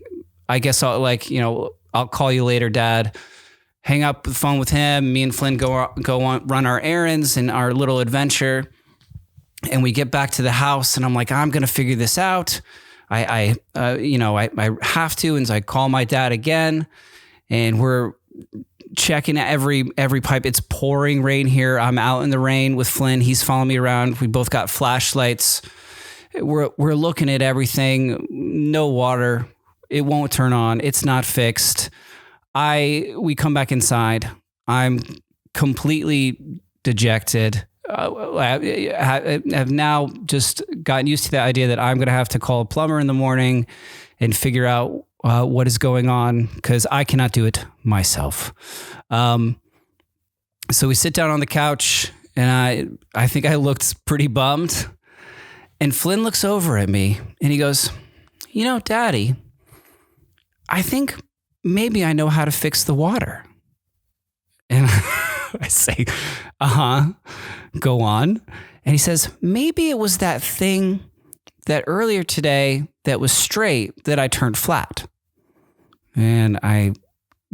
I guess I'll call you later, Dad. Hang up the phone with him. Me and Flynn go on, run our errands and our little adventure. And we get back to the house and I'm like, I'm going to figure this out. I have to. And so I call my dad again and we're checking every pipe. It's pouring rain here. I'm out in the rain with Flynn. He's following me around. We both got flashlights. We're looking at everything. No water. It won't turn on. It's not fixed. We come back inside. I'm completely dejected. I have now just gotten used to the idea that I'm going to have to call a plumber in the morning and figure out what is going on because I cannot do it myself. So we sit down on the couch and I think I looked pretty bummed. And Flynn looks over at me and he goes, Daddy, I think maybe I know how to fix the water. And I say, go on. And he says, maybe it was that thing that earlier today that was straight that I turned flat. And I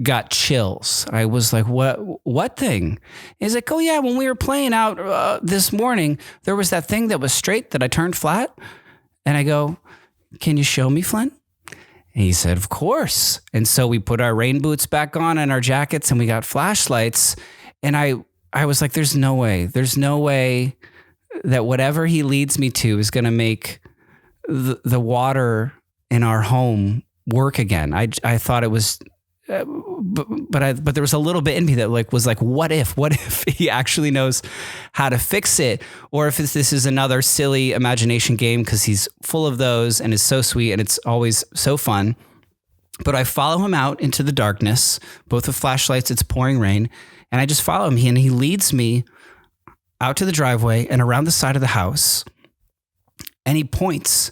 got chills. I was like, what thing? He's like, oh yeah, when we were playing out this morning, there was that thing that was straight that I turned flat. And I go, can you show me, Flynn? And he said, of course. And so we put our rain boots back on and our jackets and we got flashlights. And I was like, there's no way that whatever he leads me to is going to make the water in our home work again. I thought it was, but there was a little bit in me that was like, what if he actually knows how to fix it? Or if this is another silly imagination game, because he's full of those and is so sweet and it's always so fun. But I follow him out into the darkness, both with flashlights, it's pouring rain. And I just follow him and he leads me out to the driveway and around the side of the house. And he points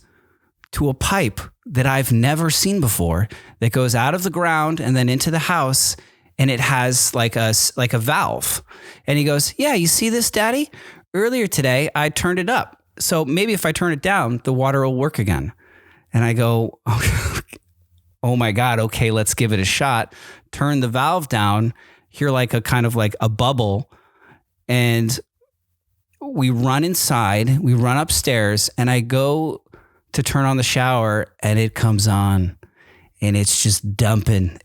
to a pipe that I've never seen before that goes out of the ground and then into the house. And it has like a valve. And he goes, yeah, you see this, Daddy? Earlier today, I turned it up. So maybe if I turn it down, the water will work again. And I go, oh my God. Okay, let's give it a shot. Turn the valve down, hear like a kind of like a bubble. And we run inside, we run upstairs, and I go to turn on the shower and it comes on and it's just dumping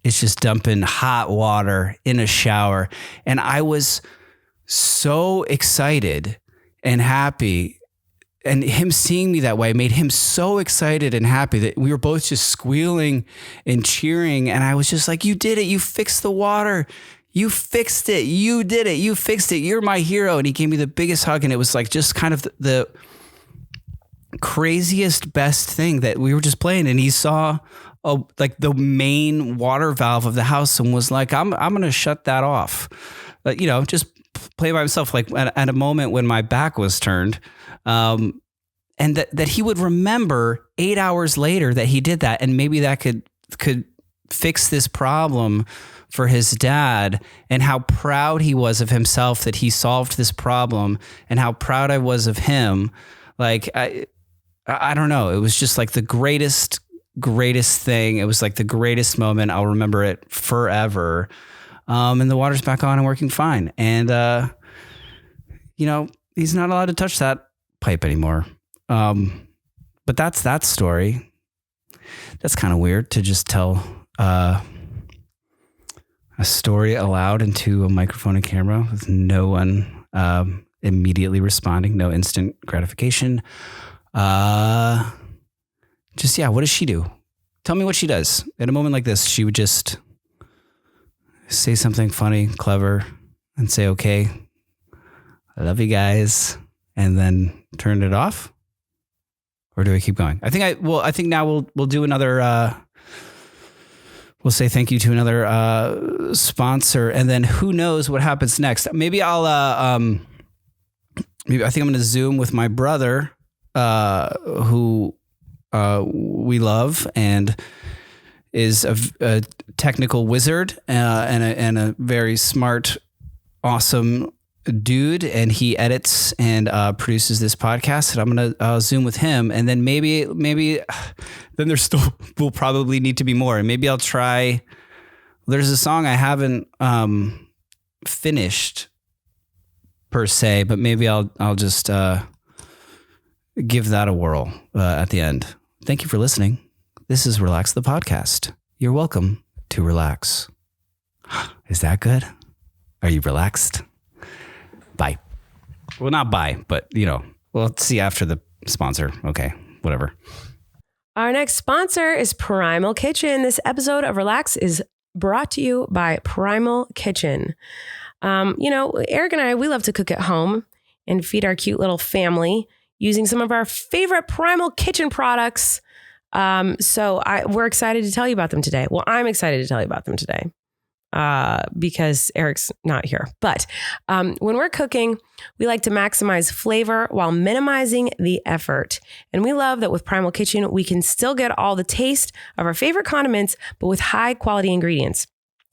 hot water in a shower. And I was so excited and happy, and him seeing me that way made him so excited and happy that we were both just squealing and cheering. And I was just like, you did it. You fixed the water. You fixed it. You did it. You fixed it. You're my hero. And he gave me the biggest hug. And it was like just kind of the craziest, best thing that we were just playing. And he saw like the main water valve of the house and was like, I'm going to shut that off. Just play by himself, like at a moment when my back was turned. And that he would remember 8 hours later that he did that. And maybe that could fix this problem for his dad, and how proud he was of himself that he solved this problem, and how proud I was of him. Like, I don't know. It was just like the greatest thing. It was like the greatest moment. I'll remember it forever. And the water's back on and working fine. And, he's not allowed to touch that pipe anymore. But that's that story. That's kind of weird to just tell, a story aloud into a microphone and camera with no one, immediately responding, no instant gratification. What does she do? Tell me what she does. At a moment like this, she would just say something funny, clever, and say, okay, I love you guys, and then turn it off? Or do I keep going? I think now we'll do another, we'll say thank you to another sponsor, and then who knows what happens next. Maybe I think I'm going to Zoom with my brother, who we love and is a technical wizard and a very smart, awesome dude, and he edits and produces this podcast, and I'm gonna Zoom with him, and then maybe then there still will probably need to be more, and maybe I'll try. There's a song I haven't finished per se, but maybe I'll just give that a whirl at the end. Thank you for listening. This is Relax the Podcast. You're welcome to relax. Is that good? Are you relaxed? Bye. Well, not bye, but we'll see after the sponsor. Okay, whatever. Our next sponsor is Primal Kitchen. This episode of Relax is brought to you by Primal Kitchen. Erik and I, we love to cook at home and feed our cute little family using some of our favorite Primal Kitchen products. So we're excited to tell you about them today. Well, I'm excited to tell you about them today. Because Erik's not here. But when we're cooking, we like to maximize flavor while minimizing the effort. And we love that with Primal Kitchen, we can still get all the taste of our favorite condiments, but with high quality ingredients.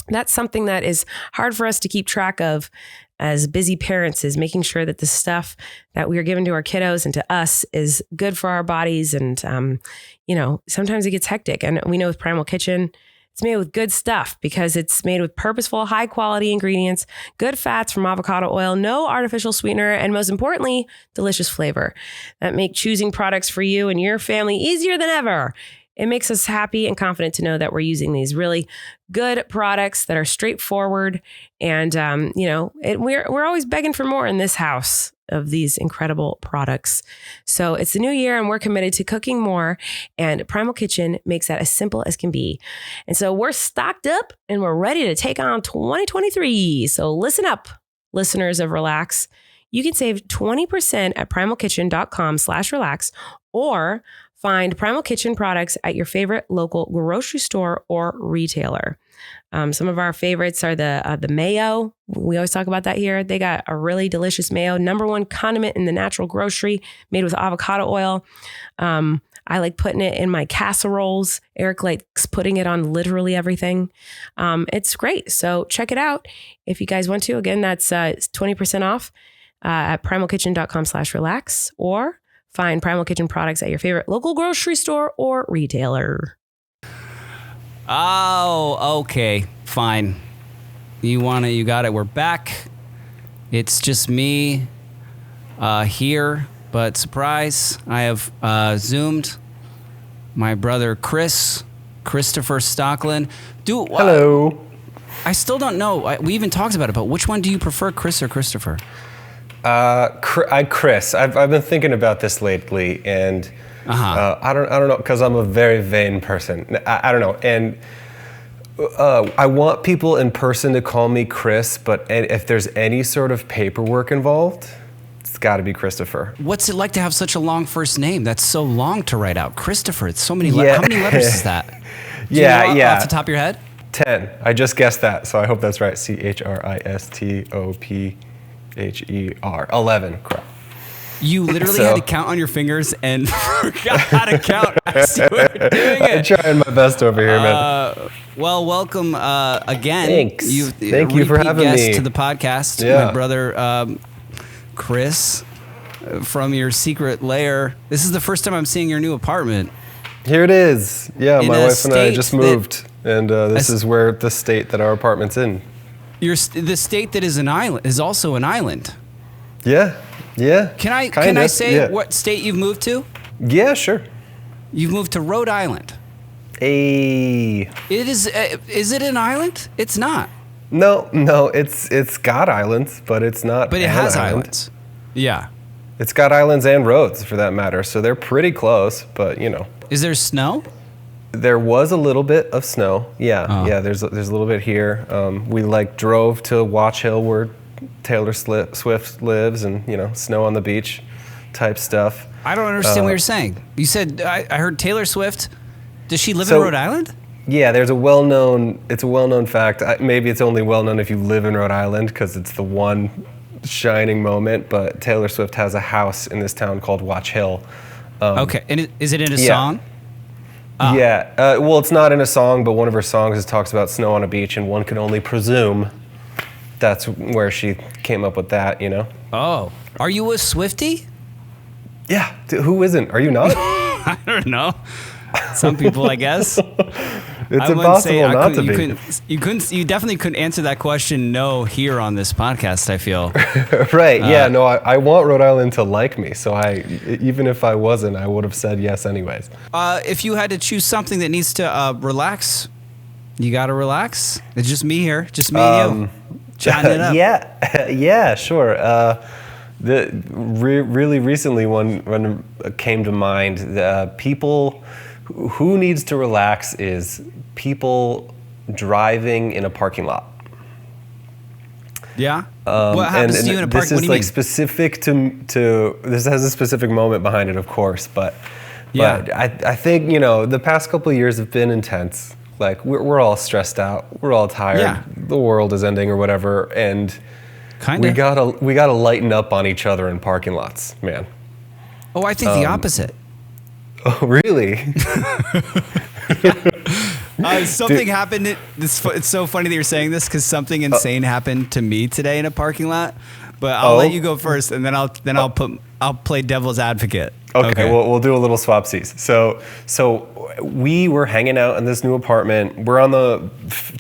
That's something that is hard for us to keep track of as busy parents, is making sure that the stuff that we are giving to our kiddos and to us is good for our bodies. And, sometimes it gets hectic. And we know with Primal Kitchen, it's made with good stuff because it's made with purposeful, high quality ingredients, good fats from avocado oil, no artificial sweetener, and most importantly, delicious flavor that make choosing products for you and your family easier than ever. It makes us happy and confident to know that we're using these really good products that are straightforward. And, we're always begging for more in this house of these incredible products. So it's the new year and we're committed to cooking more, and Primal Kitchen makes that as simple as can be. And so we're stocked up and we're ready to take on 2023. So listen up, listeners of Relax. You can save 20% at primalkitchen.com/relax, or find Primal Kitchen products at your favorite local grocery store or retailer. Some of our favorites are the mayo. We always talk about that here. They got a really delicious mayo, #1 condiment in the natural grocery, made with avocado oil. I like putting it in my casseroles. Erik likes putting it on literally everything. It's great. So check it out if you guys want to. Again, that's 20% off at primalkitchen.com/relax, or find Primal Kitchen products at your favorite local grocery store or retailer. Oh, okay. Fine. You want it, you got it. We're back. It's just me here, but surprise, I have Zoomed my brother Christopher Stockland. Hello. I still don't know. We even talked about it, but which one do you prefer, Chris or Christopher? Chris. I've been thinking about this lately, and I don't know, because I'm a very vain person. I don't know, and I want people in person to call me Chris, but if there's any sort of paperwork involved, it's got to be Christopher. What's it like to have such a long first name? That's so long to write out. Christopher. It's so many. How many letters is that? Do you know off the top of your head? 10. I just guessed that, so I hope that's right. CHRISTOPHER. 11. Crap. You literally had to count on your fingers and forgot how to count as you were doing it. I'm trying my best over here, man. Well, welcome again. Thanks. Thank you for having me to the podcast. Yeah. My brother Chris from your secret lair. This is the first time I'm seeing your new apartment. Here it is. Yeah, In my a wife and I just state moved, and this is where the state that our apartment's in. The state that is an island is also an island. Yeah. Can I Kinda, say what state you've moved to? Yeah, sure. You've moved to Rhode Island. It Is it an island? It's not. No, it's got islands, but it's not. But it an has island. islands. Yeah. It's got islands and roads, for that matter. So they're pretty close, but Is there snow? there was a little bit of snow. Yeah, Oh. yeah. There's a little bit here. We drove to Watch Hill, where Taylor Swift lives, and snow on the beach, type stuff. I don't understand what you're saying. You said I heard Taylor Swift. Does she live in So- Rhode Island? Yeah, it's a well-known fact. Maybe it's only well-known if you live in Rhode Island, because it's the one shining moment, but Taylor Swift has a house in this town called Watch Hill. Okay, and is it in a yeah. song? Yeah, well, it's not in a song, but one of her songs talks about snow on a beach, and one can only presume that's where she came up with that, Oh, are you a Swiftie? Yeah, who isn't? Are you not? I don't know. Some people, I guess. It's impossible not to be. You definitely couldn't answer that question. No, here on this podcast, I feel. Right? Yeah. No, I want Rhode Island to like me. So even if I wasn't, I would have said yes anyways. If you had to choose something that needs to relax, you got to relax. It's just me here, just me and you, chatting it up. Yeah, sure. Really recently, one came to mind. People who needs to relax is people driving in a parking lot. Yeah. What happens to you in a parking lot? This is specific to. This has a specific moment behind it, of course, but I think the past couple of years have been intense. We're all stressed out. We're all tired. Yeah. The world is ending or whatever, and Kinda. we gotta lighten up on each other in parking lots, man. Oh, I think the opposite. Oh, really? Something happened. It's so funny that you're saying this, because something insane happened to me today in a parking lot. But I'll let you go first, and then I'll play devil's advocate. Okay. Well, we'll do a little swapsies. So we were hanging out in this new apartment. We're on the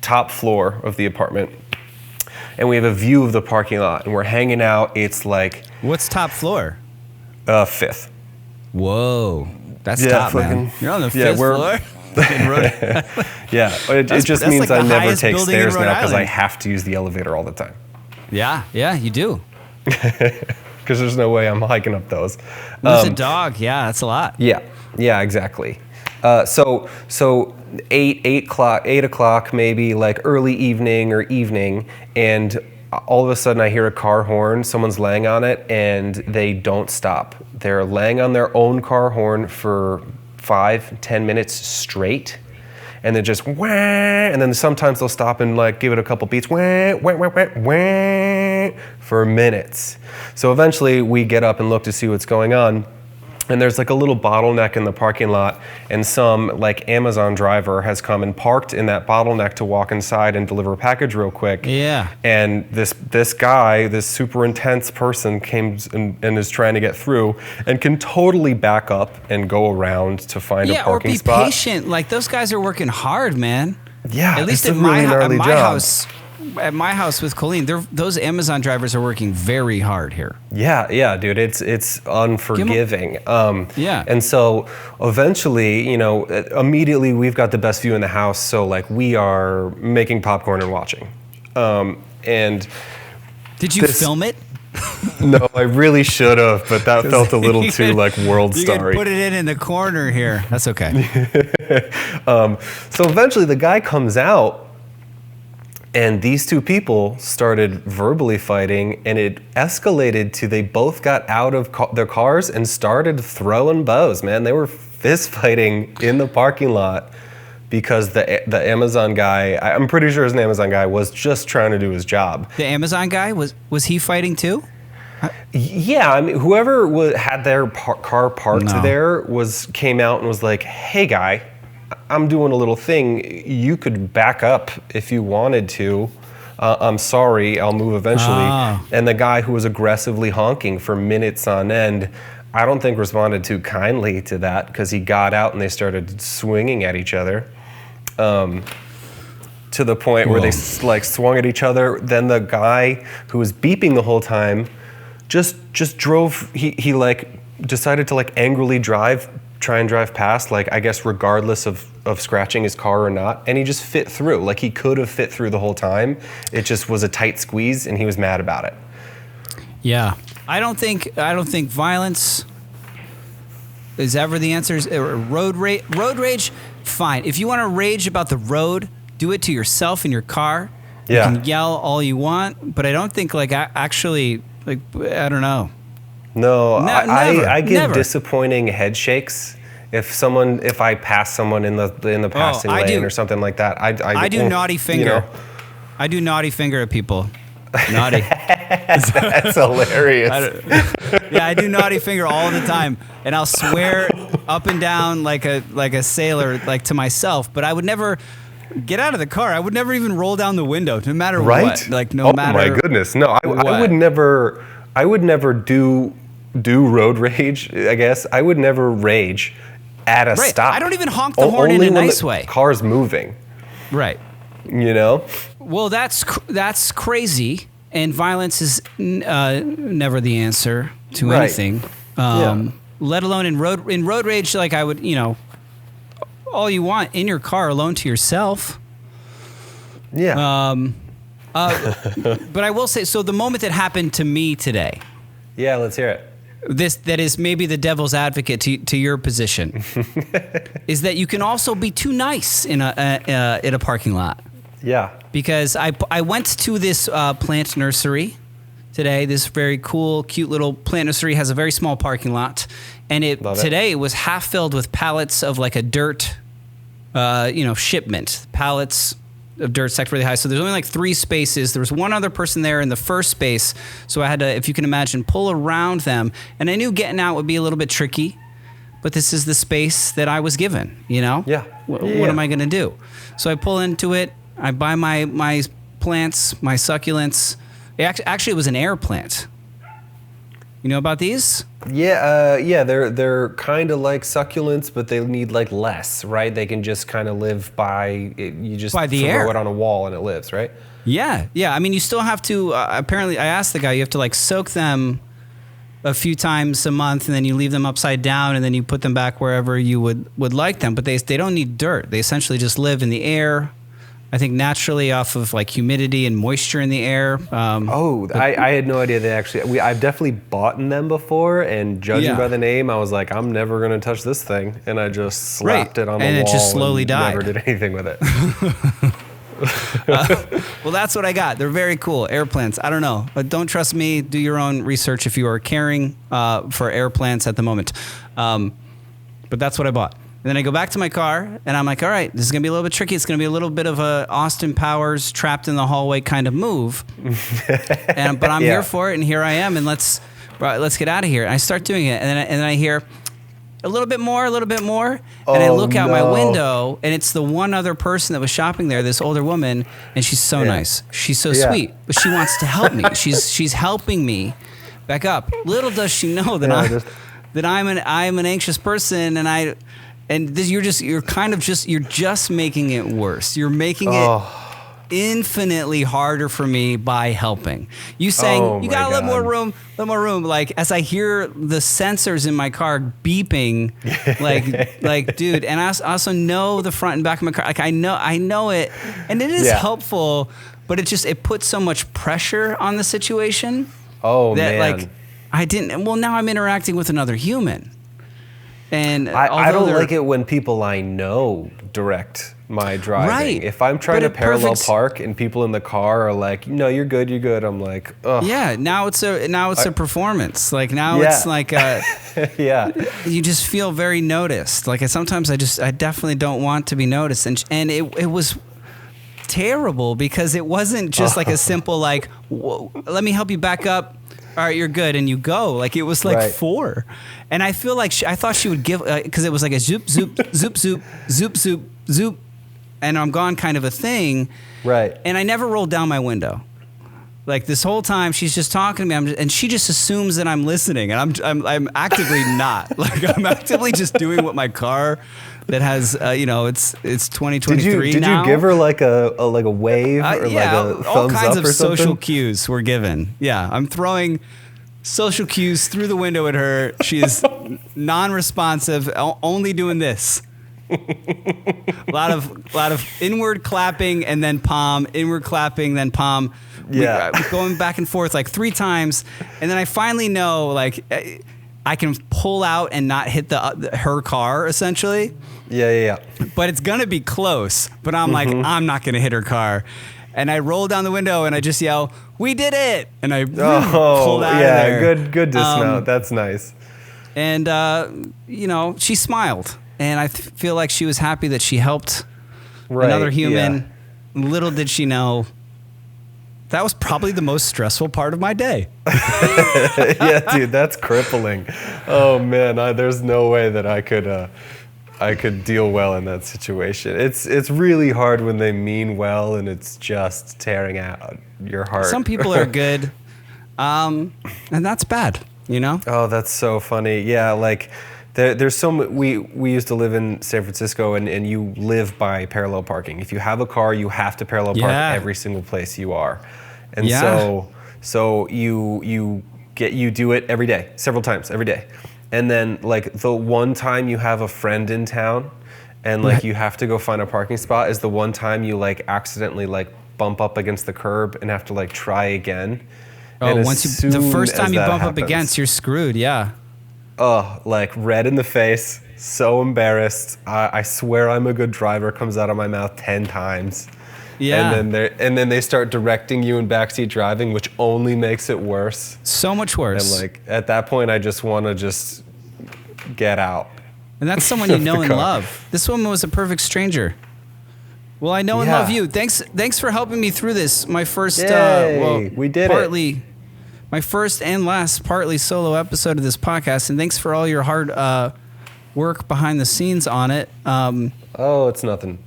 top floor of the apartment, and we have a view of the parking lot. And we're hanging out. It's What's top floor? 5th. Whoa, that's top, man. You're on the 5th floor. Yeah, it just that's means the I never highest take building in stairs Rhode now because I Island. have to use the elevator all the time. Yeah, you do. Because there's no way I'm hiking up those. There's a dog. Yeah, that's a lot. Yeah, exactly. So 8 o'clock maybe, early evening, and all of a sudden I hear a car horn. Someone's laying on it, and they don't stop. They're laying on their own car horn for 5-10 minutes straight, and then just wah, and then sometimes they'll stop and give it a couple beats, wah, wah, wah, wah, wah, for minutes. So eventually we get up and look to see what's going on. And there's a little bottleneck in the parking lot, and some Amazon driver has come and parked in that bottleneck to walk inside and deliver a package real quick. Yeah. And this guy, this super intense person, came and is trying to get through, and can totally back up and go around to find a parking spot. Yeah, or be patient. Those guys are working hard, man. Yeah, at least it's at a really my gnarly job. house. At my house with Colleen, those Amazon drivers are working very hard here. Yeah, dude, it's unforgiving. Yeah. And so eventually, immediately we've got the best view in the house, so we are making popcorn and watching. And did you film it? No, I really should have, but that felt a little too world You starry. could put it in the corner here. That's okay. So eventually the guy comes out, and these two people started verbally fighting, and it escalated to they both got out of their cars and started throwing bows, man. They were fist fighting in the parking lot because the Amazon guy, I'm pretty sure it's an Amazon guy, was just trying to do his job. The Amazon guy, was he fighting too? Yeah, I mean, whoever had their car parked there came out and was like, "Hey, guy, I'm doing a little thing. You could back up if you wanted to. I'm sorry, I'll move eventually." And the guy who was aggressively honking for minutes on end, I don't think responded too kindly to that, because he got out and they started swinging at each other. To the point where they like swung at each other. Then the guy who was beeping the whole time just drove. He like decided to like angrily try and drive past, like, I guess regardless of scratching his car or not, and he just fit through. Like, he could have fit through the whole time. It just was a tight squeeze, and he was mad about it. Yeah, I don't think violence is ever the answer. Road rage, fine. If you want to rage about the road, do it to yourself in your car. Yeah. You can yell all you want, but I don't think actually, like, I don't know. No, I get never. disappointing head shakes if I pass someone in the passing lane or something like that. I do naughty finger. You know. I do naughty finger at people. Naughty. That's hilarious. I do naughty finger all the time, and I'll swear up and down like a sailor, like, to myself. But I would never get out of the car. I would never even roll down the window, no matter what. Like, no matter. Oh my goodness, no! I would never. I would never do road rage. I guess I would never rage at a stop. I don't even honk the horn in a nice way. The car's moving. Right. You know. Well, that's crazy, and violence is never the answer to anything. Let alone in road rage. Like, I would, all you want in your car alone to yourself. Yeah. But I will say, so the moment that happened to me today. Yeah, let's hear it. That is maybe the devil's advocate to your position, is that you can also be too nice in a parking lot. Yeah. Because I went to this plant nursery today. This very cool, cute little plant nursery has a very small parking lot, and today it was half filled with pallets of like a dirt, shipment. Pallets of dirt stacked really high. So there's only like 3 spaces. There was one other person there in the first space. So I had to, if you can imagine, pull around them. And I knew getting out would be a little bit tricky, but this is the space that I was given, Yeah. What am I going to do? So I pull into it. I buy my plants, my succulents. Actually, it was an air plant. You know about these? Yeah, they're kind of like succulents, but they need like less, right? They can just kind of live by it. You just by the throw air. it on a wall and it lives, right? Yeah. I mean, you still have to. Apparently, I asked the guy, you have to like soak them a few times a month, and then you leave them upside down, and then you put them back wherever you would like them. But they don't need dirt. They essentially just live in the air. I think naturally off of like humidity and moisture in the air. I had no idea they actually. I've definitely bought them before, and judging by the name, I was like, I'm never going to touch this thing, and I just slapped it on the wall, and it just slowly died. Never did anything with it. Well, that's what I got. They're very cool air plants. I don't know, but don't trust me. Do your own research if you are caring for air plants at the moment. But that's what I bought. And then I go back to my car, and I'm like, all right, this is going to be a little bit tricky. It's going to be a little bit of a Austin Powers trapped in the hallway kind of move. But I'm here for it, and here I am, and let's get out of here. And I start doing it, and then I hear a little bit more, and I look out my window, and it's the one other person that was shopping there, this older woman, and she's so nice. She's so sweet, but she wants to help me. She's helping me back up. Little does she know that I'm an anxious person, and you're just making it worse. You're making it infinitely harder for me by helping. You saying you got a little more room. Like, as I hear the sensors in my car beeping, like dude. And I also know the front and back of my car. Like, I know it, and it is helpful, but it puts so much pressure on the situation. That, man. Like, I didn't. Well, now I'm interacting with another human. And I don't like it when people I know direct my driving. Right. If I'm trying to parallel park and people in the car are like, no, you're good. I'm like, oh. Yeah, now it's a performance. Like now it's like yeah. You just feel very noticed. Like sometimes I definitely don't want to be noticed, and it was terrible because it wasn't just like a simple like, let me help you back up. All right, you're good, and you go. Like it was like 4, and I feel like I thought she would give because it was like a zoop zoop zoop zoop zoop zoop zoop, and I'm gone kind of a thing. Right. And I never rolled down my window. Like this whole time, she's just talking to me, and she just assumes that I'm listening, and I'm actively not. Like I'm actively just doing what my car that has it's 2023 did now. you give her like a wave or like a thumbs all kinds up of or something? social cues were given. Yeah, I'm throwing social cues through the window at her. She is non-responsive, only doing this. A lot of inward clapping and then palm, inward clapping then palm. Yeah, going back and forth like 3 times, and then I finally know like I can pull out and not hit her car essentially. Yeah. But it's gonna be close. But I'm like, I'm not gonna hit her car, and I roll down the window and I just yell, "We did it!" And I pulled out of there. Good dismount. That's nice. And she smiled, and I feel like she was happy that she helped another human. Yeah. Little did she know, that was probably the most stressful part of my day. Yeah, dude, that's crippling. Oh man, there's no way that I could deal well in that situation. It's really hard when they mean well and it's just tearing out your heart. Some people are good, and that's bad. Oh, that's so funny. Yeah, like there's so much. We used to live in San Francisco, and you live by parallel parking. If you have a car, you have to parallel park every single place you are. And so you do it every day, several times every day. And then like the one time you have a friend in town and like you have to go find a parking spot is the one time you like accidentally like bump up against the curb and have to like try again. Oh, the first time you bump up against, you're screwed. Yeah. Oh, like red in the face, so embarrassed. I swear I'm a good driver comes out of my mouth 10 times. Yeah. And then they start directing you in backseat driving, which only makes it worse. So much worse. And like at that point, I just want to just get out. And that's someone you know and love. This woman was a perfect stranger. Well, I know and love you. Thanks for helping me through this. My first, we did it. My first and last partly solo episode of this podcast. And thanks for all your hard work behind the scenes on it. It's nothing.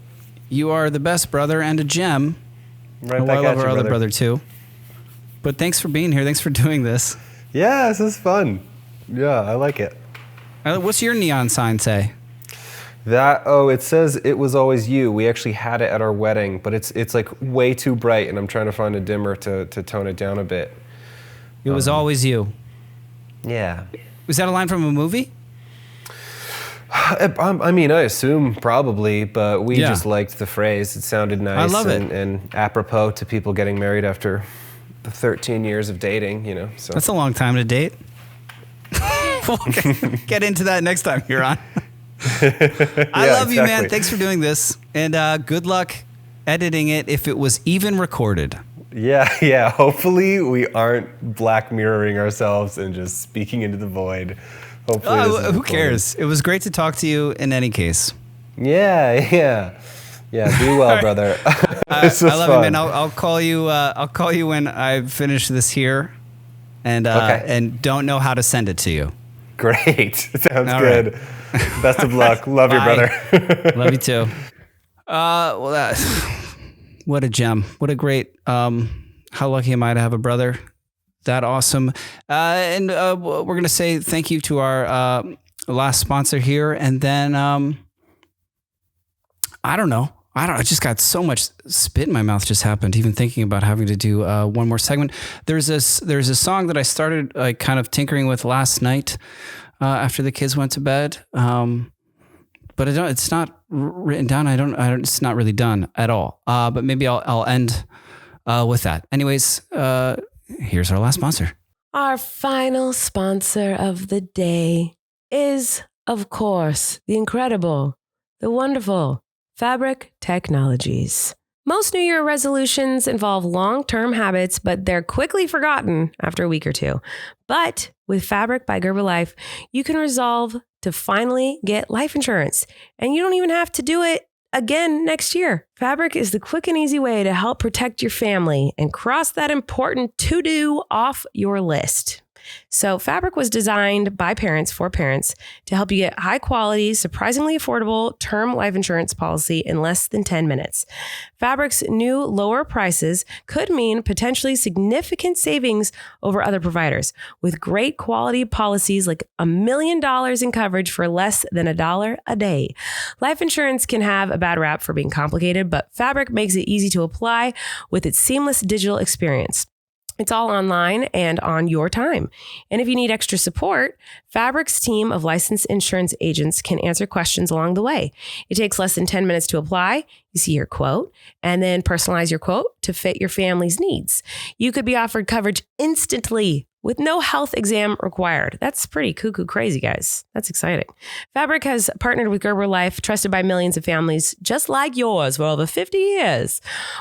You are the best brother and a gem. Right back at you, I love our other brother. brother too. But thanks for being here. Thanks for doing this. Yeah, this is fun. Yeah, I like it. What's your neon sign say? It says it was always you. We actually had it at our wedding, but it's like way too bright, and I'm trying to find a dimmer to tone it down a bit. It was always you. Yeah. Was that a line from a movie? I mean, I assume probably, but we just liked the phrase. It sounded nice. I love it. And apropos to people getting married after the 13 years of dating, So That's a long time to date. We'll get into that next time you're on. I love you, man. Thanks for doing this. And good luck editing it if it was even recorded. Yeah. Hopefully we aren't black mirroring ourselves and just speaking into the void. Hopefully who cares? It was great to talk to you in any case. Yeah. Be well, brother. This was I love fun. you, man. I'll call you. I'll call you when I finish this here, and don't know how to send it to you. Great. Sounds All good. Right. Best of luck. Love you, brother. Love you too. What a gem. What a great. How lucky am I to have a brother that awesome. And we're going to say thank you to our last sponsor here. And then, I don't know. I just got so much spit in my mouth just happened, even thinking about having to do one more segment. There's a song that I started kind of tinkering with last night after the kids went to bed. But it's not written down. It's not really done at all. But maybe I'll end with that. Anyways, here's our last sponsor. Our final sponsor of the day is Of course, the incredible, the wonderful Fabric Technologies. Most New Year resolutions involve long-term habits, but they're quickly forgotten after a week or two. But with Fabric by Gerber Life, you can resolve to finally get life insurance, and you don't even have to do it again next year. Fabric is the quick and easy way to help protect your family and cross that important to-do off your list. So Fabric was designed by parents for parents to help you get high quality, surprisingly affordable term life insurance policy in less than 10 minutes. Fabric's new lower prices could mean potentially significant savings over other providers with great quality policies like $1 million in coverage for less than $1 a day. Life insurance can have a bad rap for being complicated, but Fabric makes it easy to apply with its seamless digital experience. It's all online and on your time. And if you need extra support, Fabric's team of licensed insurance agents can answer questions along the way. It takes less than 10 minutes to apply. You see your quote and then personalize your quote to fit your family's needs. You could be offered coverage instantly with no health exam required. That's pretty cuckoo crazy, guys. That's exciting. Fabric has partnered with Gerber Life, trusted by millions of families just like yours for over 50 years.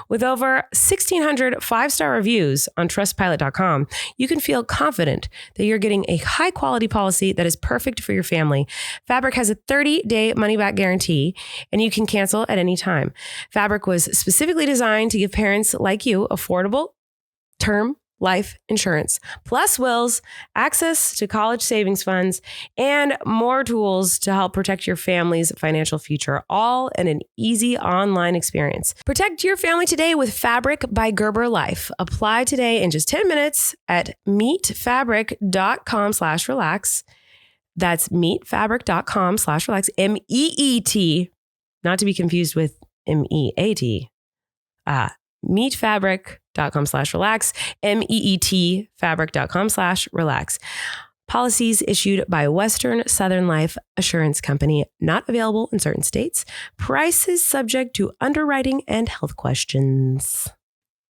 With over 1,600 five-star reviews on trustpilot.com, you can feel confident that you're getting a high-quality policy that is perfect for your family. Fabric has a 30-day money-back guarantee, and you can cancel at any time. Fabric was specifically designed to give parents like you affordable term life insurance, plus wills, access to college savings funds, and more tools to help protect your family's financial future, all in an easy online experience. Protect your family today with Fabric by Gerber Life. Apply today in just 10 minutes at meetfabric.com/relax. That's meetfabric.com/relax. MEET, not to be confused with MEAT. Meetfabric.com/relax, MEET fabric.com/relax. Policies issued by Western Southern Life Assurance Company, not available in certain states. Prices subject to underwriting and health questions.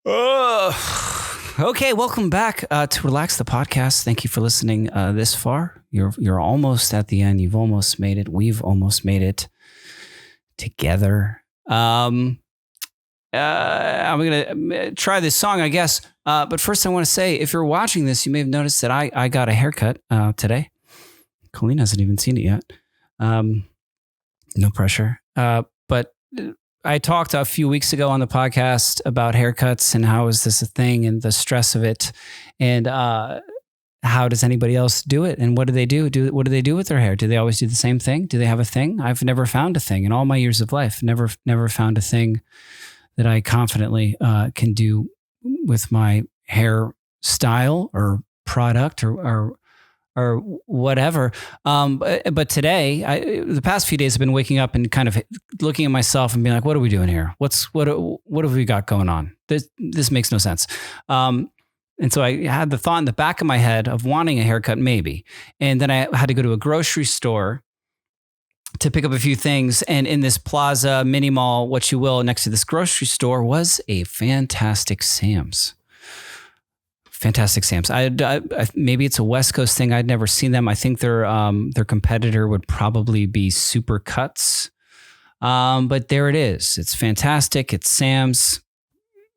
Okay, welcome back to Relax the Podcast. Thank you for listening this far. You're almost at the end. You've almost made it. We've almost made it together. I'm going to try this song, I guess. But first I want to say, if you're watching this, you may have noticed that I got a haircut today. Colleen hasn't even seen it yet. No pressure. But I talked a few weeks ago on the podcast about haircuts and how is this a thing and the stress of it. And how does anybody else do it? And what do they do? What do they do with their hair? Do they always do the same thing? Do they have a thing? I've never found a thing in all my years of life. Never found a thing that I confidently can do with my hair style or product or whatever. But today, the past few days, I've been waking up and kind of looking at myself and being like, what are we doing here? What have we got going on? This makes no sense. And so I had the thought in the back of my head of wanting a haircut, maybe. And then I had to go to a grocery store to pick up a few things. And in this plaza, mini mall, what you will, next to this grocery store was a Fantastic Sam's. Fantastic Sam's. Maybe it's a West Coast thing. I'd never seen them. I think their competitor would probably be Super Cuts. But there it is. It's fantastic. It's Sam's.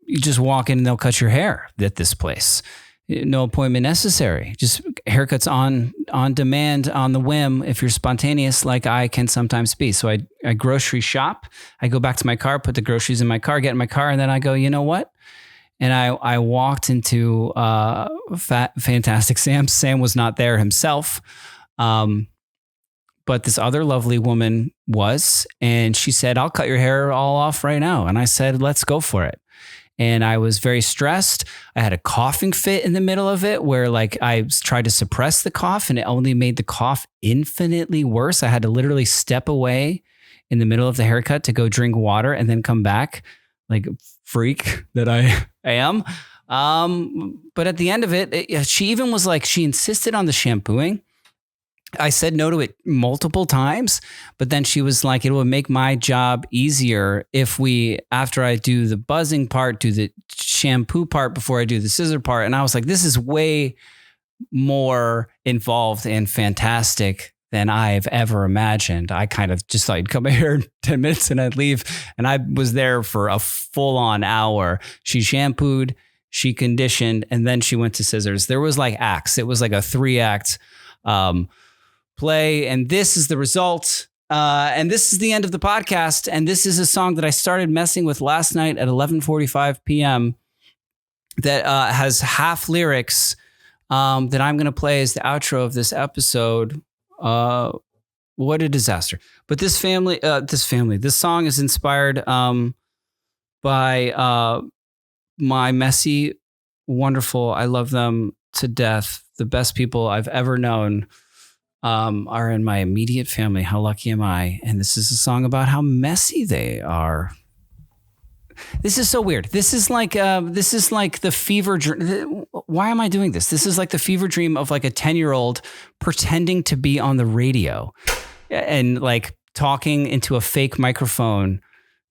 You just walk in and they'll cut your hair at this place. No appointment necessary. Just haircuts on demand, on the whim, if you're spontaneous like I can sometimes be. So I grocery shop. I go back to my car, put the groceries in my car, get in my car, and then I go, you know what? And I walked into Fantastic Sam. Sam was not there himself. But this other lovely woman was, and she said, I'll cut your hair all off right now. And I said, let's go for it. And I was very stressed. I had a coughing fit in the middle of it where like I tried to suppress the cough and it only made the cough infinitely worse. I had to literally step away in the middle of the haircut to go drink water and then come back like freak that I am. But at the end of it, she even was like, she insisted on the shampooing. I said no to it multiple times, but then she was like, it will make my job easier if we, after I do the buzzing part, do the shampoo part before I do the scissor part. And I was like, this is way more involved and fantastic than I've ever imagined. I kind of just thought you'd come here in 10 minutes and I'd leave. And I was there for a full-on hour. She shampooed, she conditioned, and then she went to scissors. There was like acts. It was like a 3-act play. And this is the result. And this is the end of the podcast. And this is a song that I started messing with last night at 11:45 p.m. that has half lyrics that I'm going to play as the outro of this episode. What a disaster. But this song is inspired by my messy, wonderful, I love them to death, the best people I've ever known are in my immediate family. How lucky am I? And this is a song about how messy they are. This is so weird. This is like the fever dream. Why am I doing this? This is like the fever dream of like a 10-year-old pretending to be on the radio and like talking into a fake microphone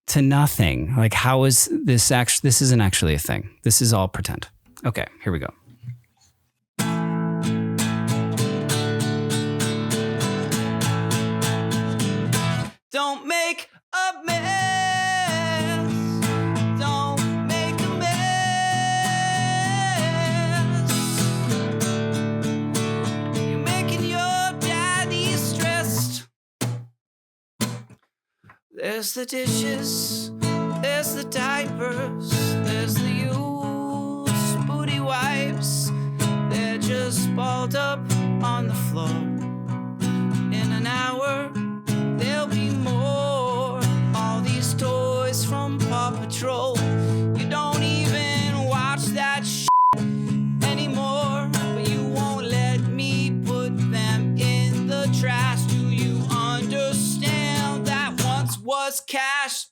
to nothing. Like, how is this actually? This isn't actually a thing. This is all pretend. Okay, here we go. Don't make a mess. Don't make a mess. You're making your daddy stressed. There's the dishes. There's the diapers. There's the used booty wipes. They're just balled up on the floor. In an hour, there'll be more. All these toys from Paw Patrol. You don't even watch that shit anymore. But you won't let me put them in the trash. Do you understand that once was cash?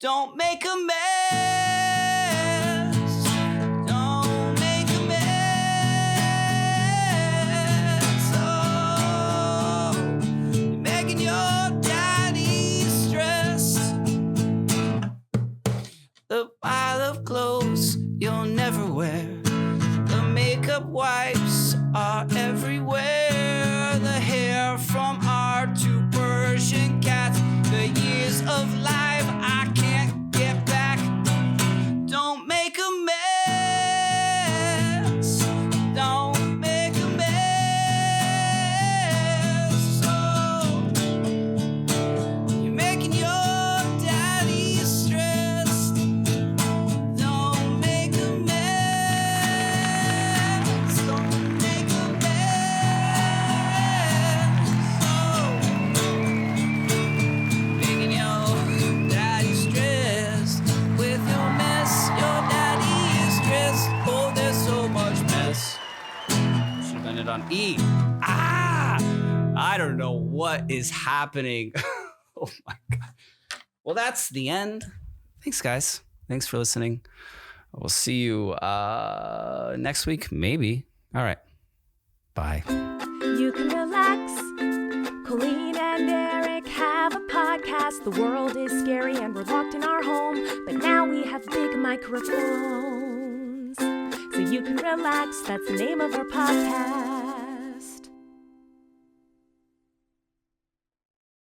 Don't make a mess. Don't make a mess. Oh, you're making your daddy stressed. The pile of clothes you'll never wear. The makeup wipes are everywhere. The hair from our 2 Persian cats. The years of life I can't get back. Don't make a mess. Don't make a mess. Oh, you're making your daddy stressed. Don't make a mess. Don't make a mess. Oh, making your daddy stressed. With your mess, your daddy is stressed. Oh, there's so much mess. Should have ended on E. I don't know what is happening. Oh my God. Well, that's the end. Thanks, guys. Thanks for listening. We'll see you next week, maybe. All right. Bye. You can relax. Colleen and Erik have a podcast. The world is scary and we're locked in our home. But now we have big microphones. So you can relax. That's the name of our podcast.